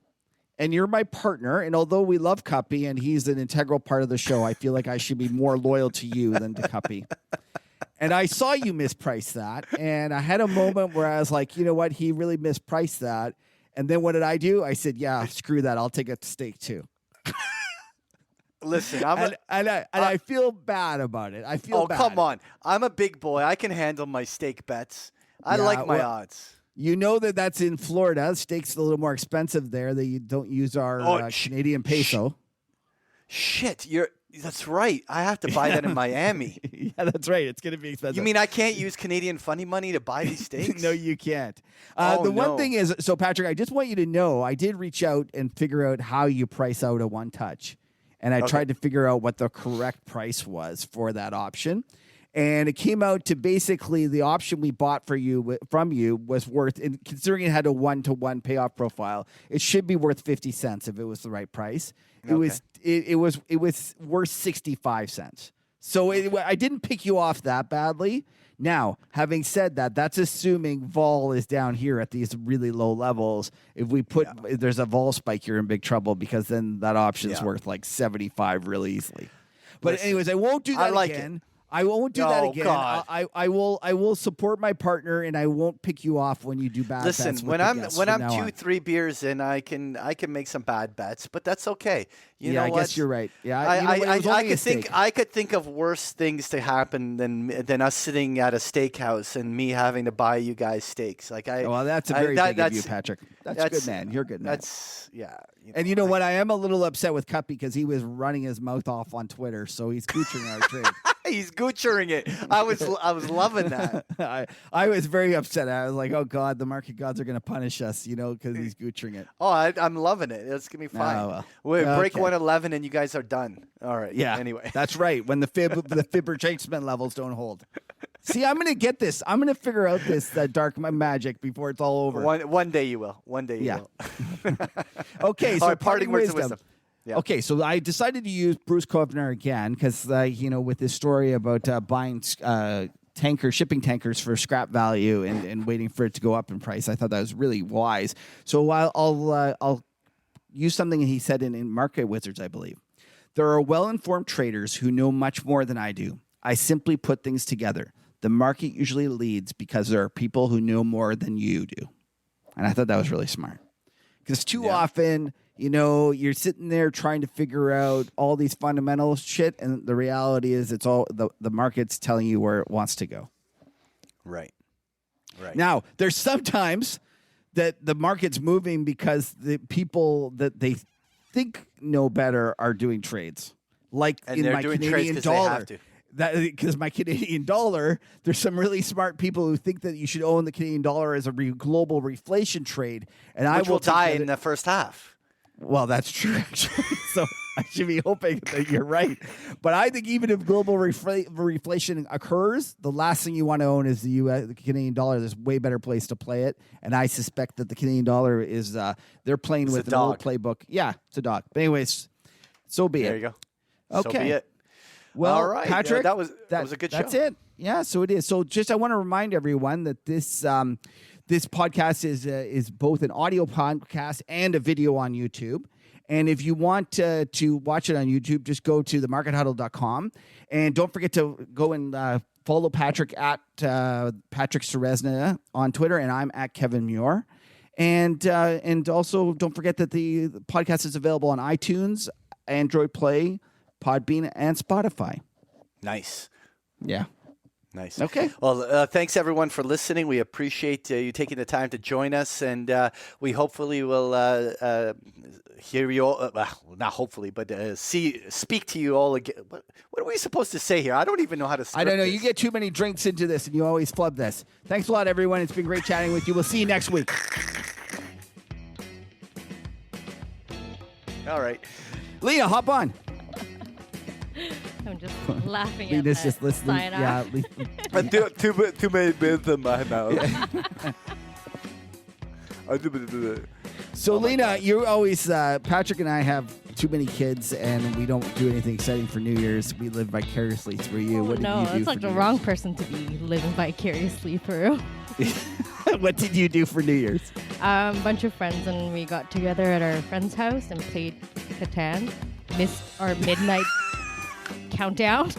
and you're my partner. And although we love Cuppy and he's an integral part of the show, I feel like I should be more loyal to you than to Cuppy. And I saw you misprice that. And I had a moment where I was like, you know what? He really mispriced that. And then what did I do? I said, yeah, screw that. I'll take a steak too. Listen, I feel bad about it. I feel bad. Oh, come on. I'm a big boy. I can handle my steak bets. I like my odds. You know that's in Florida. Steak's a little more expensive there. They don't use our Canadian peso. Shit, that's right. I have to buy that in Miami. Yeah, that's right. It's going to be expensive. You mean I can't use Canadian funny money to buy these steaks? No, you can't. One thing is, so Patrick, I just want you to know, I did reach out and figure out how you price out a one touch. And I tried to figure out what the correct price was for that option. And it came out to basically the option we bought from you was worth, and considering it had a 1-to-1 payoff profile, it should be worth 50 cents if it was the right price. It was worth 65 cents. So I didn't pick you off that badly. Now, having said that, that's assuming vol is down here at these really low levels. If there's a vol spike, you're in big trouble because then that option's worth like 75 really easily. But anyways, I won't do that again. I won't do that again. God. I will support my partner, and I won't pick you off when you do bad bets. Listen, when I'm 2-3 beers in, I can make some bad bets, but that's okay. You know I what? guess you're right. Yeah, I could think of worse things to happen than us sitting at a steakhouse and me having to buy you guys steaks. Well, that's very big of you, Patrick. That's good, man. You're good, man. And you know what? I am a little upset with Cuppy because he was running his mouth off on Twitter, so he's goochering our trade. He's goochering it. I was loving that. I was very upset. I was like, oh God, the market gods are going to punish us, because he's goochering it. Oh, I'm loving it. It's going to be fine. Oh, well. Break 111 and you guys are done. All right. Yeah. Anyway. That's right. When the fib retracement levels don't hold. See, I'm going to get this. I'm going to figure out this dark magic before it's all over. One day you will. One day you will. Okay. So parting words of wisdom. Yeah. Okay, so I decided to use Bruce Kovner again because, with this story about buying shipping tankers for scrap value and waiting for it to go up in price, I thought that was really wise. So I'll use something he said in Market Wizards, I believe. There are well-informed traders who know much more than I do. I simply put things together. The market usually leads because there are people who know more than you do. And I thought that was really smart. Because too often, you're sitting there trying to figure out all these fundamental shit, and the reality is it's all the market's telling you where it wants to go. Right. Now, there's sometimes that the market's moving because the people that they think know better are doing trades. Like in my Canadian dollar. Because my Canadian dollar, there's some really smart people who think that you should own the Canadian dollar as a global reflation trade. And Which will die in the first half. Well, that's true, actually. So I should be hoping that you're right. But I think even if global reflation occurs, the last thing you want to own is the Canadian dollar. There's a way better place to play it. And I suspect that the Canadian dollar is, they're playing with an old playbook. Yeah, it's a dog. But anyways, so be it. There you go. Okay. So be it. Well, all right, Patrick, that was a good show. That's it. Yeah, so it is. So just I want to remind everyone that this podcast is both an audio podcast and a video on YouTube. And if you want to watch it on YouTube, just go to themarkethuddle.com. And don't forget to go and follow Patrick at Patrick Serezna on Twitter, and I'm at Kevin Muir. And also don't forget that the podcast is available on iTunes, Android Play, Podbean, and Spotify. Nice. Yeah. Nice. Okay. Well, thanks everyone for listening. We appreciate you taking the time to join us, and we hopefully will hear you all. Well, not hopefully, but speak to you all again. What are we supposed to say here? I don't even know how to. I don't know. This. You get too many drinks into this, and you always flub this. Thanks a lot, everyone. It's been great chatting with you. We'll see you next week. All right, Leah, hop on. I'm just laughing at Lena's that. just listening. Yeah. too many bits in my mouth. So, Lena, you always, Patrick and I have too many kids, and we don't do anything exciting for New Year's. We live vicariously through you. What did you do that's like for the New wrong Year's? person to be living vicariously through. What did you do for New Year's? A bunch of friends, and we got together at our friend's house and played Catan. Missed our midnight countdown.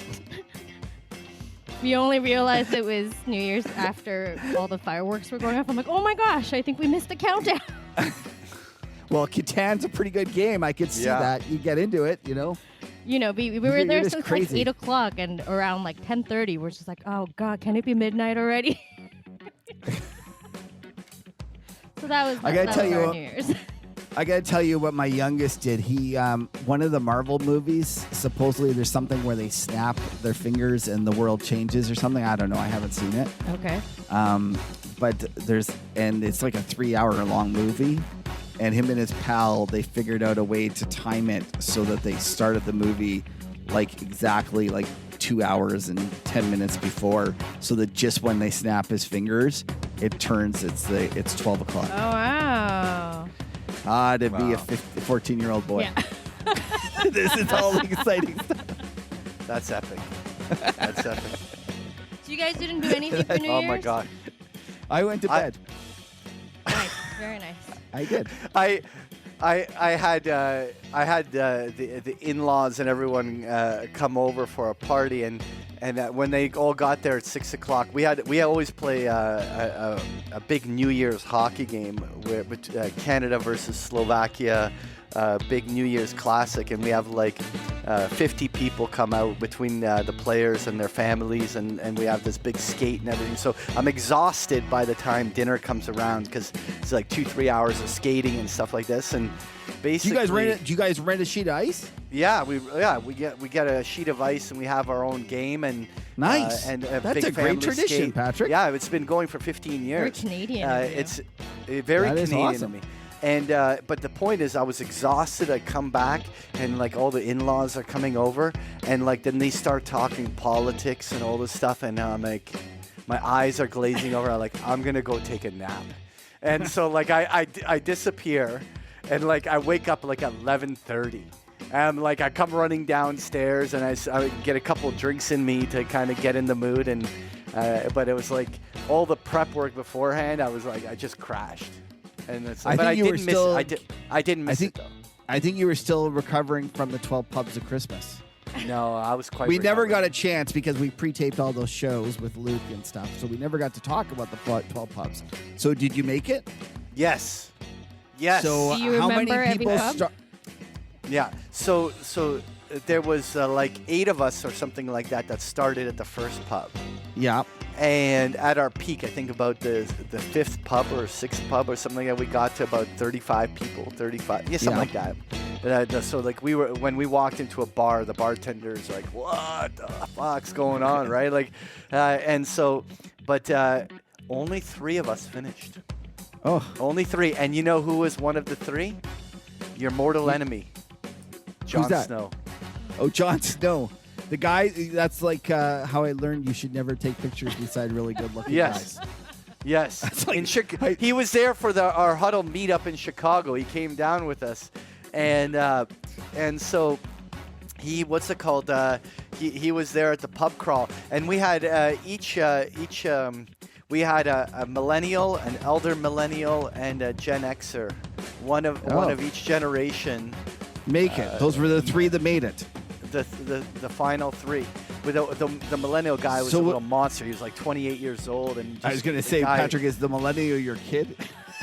We only realized it was New Year's after all the fireworks were going off. I'm like, oh my gosh, I think we missed the countdown. Well, Catan's a pretty good game. I could see that. You get into it, you know. You know, we were there since like 8 o'clock, and around like 10:30, we're just like, oh God, can it be midnight already? So that was our New Year's. I gotta tell you what my youngest did. He, one of the Marvel movies, supposedly there's something where they snap their fingers and the world changes or something. I don't know. I haven't seen it. Okay. But it's like a 3-hour long movie. And him and his pal, they figured out a way to time it so that they started the movie like exactly like 2 hours and 10 minutes before, so that just when they snap his fingers, it turns. It's 12 o'clock. Oh wow! To be a 14-year-old boy. Yeah. This is all exciting stuff. That's epic. That's epic. So you guys didn't do anything for New Year's? Oh my God! I went to bed. Nice, very nice. I did. I had the in-laws and everyone come over for a party, and when they all got there at 6 o'clock, we always play a big New Year's hockey game with Canada versus Slovakia, big New Year's classic, and we have like 50 people come out between the players and their families, and we have this big skate and everything. So I'm exhausted by the time dinner comes around, because it's like 2-3 hours of skating and stuff like this. And basically, do you guys rent a sheet of ice? Yeah, we get a sheet of ice, and we have our own game. And nice. And that's a great tradition, skate. Patrick. Yeah, it's been going for 15 years. Very Canadian. It's very that Canadian awesome. to me. And but the point is, I was exhausted. I come back, and like all the in-laws are coming over, and like then they start talking politics and all this stuff, and I'm like, my eyes are glazing over. I'm like, I'm gonna go take a nap, and so like I disappear, and like I wake up like at 11:30. And like I come running downstairs, and I get a couple drinks in me to kind of get in the mood, and but it was like all the prep work beforehand. I was like, I just crashed. And it's, I didn't miss it though. I think you were still recovering from the 12 pubs of Christmas. No, I was quite. We never got a chance because we pre-taped all those shows with Luke and stuff, so we never got to talk about the 12 pubs. So did you make it? Yes. So do you how remember many people? every pub? Yeah. So there was like 8 of us or something like that started at the first pub. Yeah. And at our peak, I think about the 5th pub or 6th pub or something like that, we got to about 35 people, something like that. So like when we walked into a bar, the bartender's like, what the fuck's going on, right? Like, and so, but only 3 of us finished. Oh. Only 3. And you know who was one of the 3? Your mortal enemy, Jon Snow. Oh, Jon Snow. The guy, that's like how I learned you should never take pictures beside really good-looking guys. Yes. Like, he was there for our Huddle meetup in Chicago. He came down with us, and so he he was there at the pub crawl, and we had we had a millennial, an elder millennial, and a Gen Xer, one of each generation. Make it. Those were the 3 that made it. The final 3. With the millennial guy was a little monster. He was like 28 years old, and I was gonna say, Patrick, is the millennial your kid?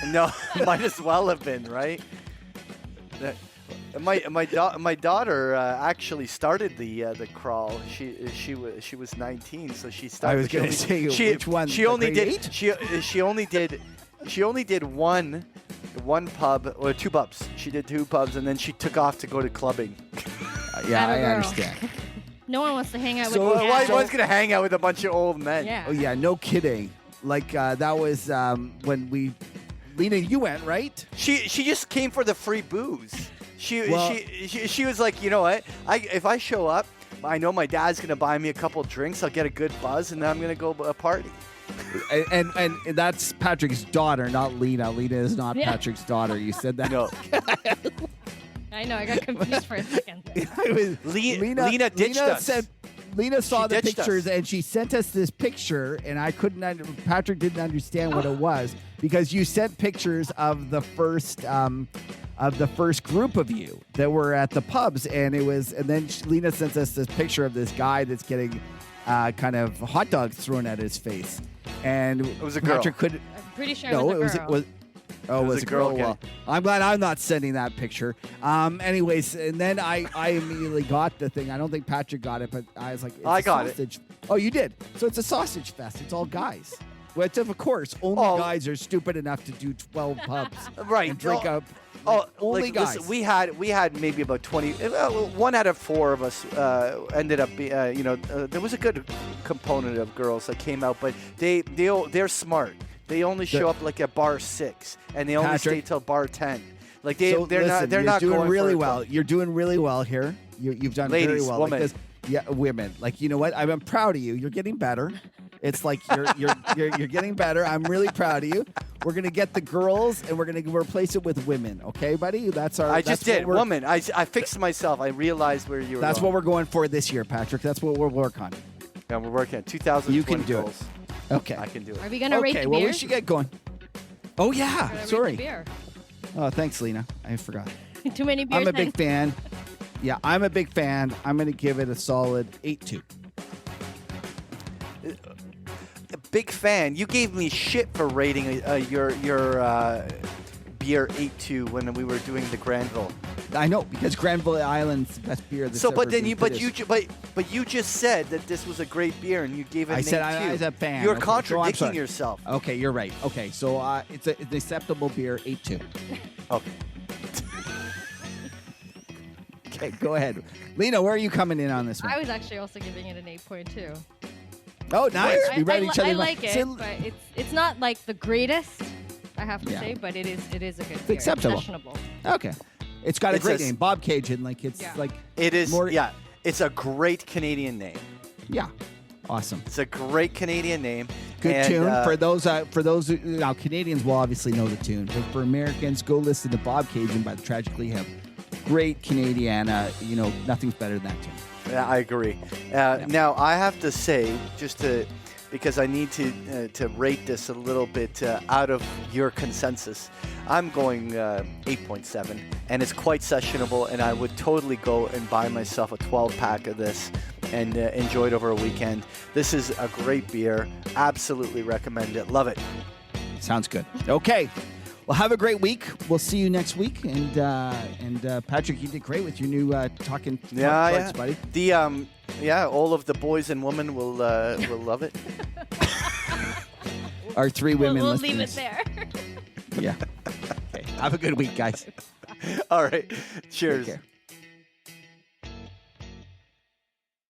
No, might as well have been, right? My daughter actually started the crawl. She was 19, so she started. I was gonna say, which one? She only did one pub or 2 pubs. She did 2 pubs, and then she took off to go to clubbing. Yeah, Atta I girl. understand. No one wants to hang out with So you. why was gonna hang out with a bunch of old men? Yeah. Oh yeah, no kidding. Like that was when Lena, you went, right? She just came for the free booze. She was like, you know what? If I show up, I know my dad's gonna buy me a couple drinks. I'll get a good buzz, and then I'm gonna go a party. and that's Patrick's daughter, not Lena. Lena is not Patrick's daughter. You said that. No. I know. I got confused for a second. Lena ditched us. Lena saw She the ditched pictures us. and she sent us this picture, and I couldn't. Patrick didn't understand what it was because you sent pictures of the first group of you that were at the pubs, and it was. And then Lena sent us this picture of this guy that's getting kind of hot dogs thrown at his face, and it was a girl. Patrick couldn't. I'm pretty sure No, it was a girl. Oh, it was a girl. Kenny. Well, I'm glad I'm not sending that picture. Anyways, and then I immediately got the thing. I don't think Patrick got it, but I was like, it's I a got it. sausage. Oh, you did? So it's a sausage fest. It's all guys. Which, of course, only guys are stupid enough to do 12 pubs. Right. And drink up. Oh, only like, guys. listen, we had maybe about 20. 1 out of 4 of us ended up. There was a good component of girls that came out, but they're smart. They only show up like at bar 6, and they only Patrick, stay till bar 10. Like Listen, they're not doing going really for well. You're doing really well here. You've done very Ladies, well. women. Like this. Yeah, women. Like, you know what? I'm proud of you. You're getting better. It's like you're getting better. I'm really proud of you. We're gonna get the girls and we're gonna replace it with women. Okay, buddy? That's our. I just that's did. what Woman. I fixed myself. I realized where you were. That's going. what we're going for this year, Patrick. That's what we'll work on. Yeah, we're working on 2020 You can do it. goals. Okay. I can do it. Are we gonna rate Okay. the Well, beer? we should get going. Oh yeah. We're gonna rate the Sorry. beer. Oh, thanks, Lena. I forgot. Too many beers. I'm a big fan. Yeah, I'm a big fan. I'm gonna give it a solid 8.2. Big fan. You gave me shit for rating your beer 8.2 when we were doing the Granville. I know, because Granville Island's the best beer. That's So, but ever then been you, but produced. you just said that this was a great beer, and you gave it. I an said 8.2. I was a fan. You're Okay, so I'm contradicting sorry. yourself. Okay, you're right. Okay, so it's an acceptable beer, 8.2. Okay. Okay, go ahead. Lena, where are you coming in on this one? I was actually also giving it an 8.2. Oh, nice. We read each other. I like it, but it's not like the greatest, I have to Yeah. say, but it is a good beer. acceptable. It's sessionable. Okay. It's got a It's great a- name, Bob Cajun. Like it's Yeah. like It is. more. Yeah. It's a great Canadian name. Yeah. Awesome. It's a great Canadian name. Good and, tune for those who, now Canadians will obviously know the tune, but for Americans, go listen to Bob Cajun by the Tragically Hip. Great Canadiana. Nothing's better than that tune. Yeah, I agree. Now I have to say, because I need to rate this a little bit out of your consensus, I'm going 8.7, and it's quite sessionable, and I would totally go and buy myself a 12-pack of this and enjoy it over a weekend. This is a great beer. Absolutely recommend it. Love it. Sounds good. Okay. Well, have a great week. We'll see you next week. And Patrick, you did great with your new talking charts, buddy. The all of the boys and women will love it. Our 3 women We'll listeners. leave it there. Yeah. Okay. Have a good week, guys. All right. Cheers. Take care.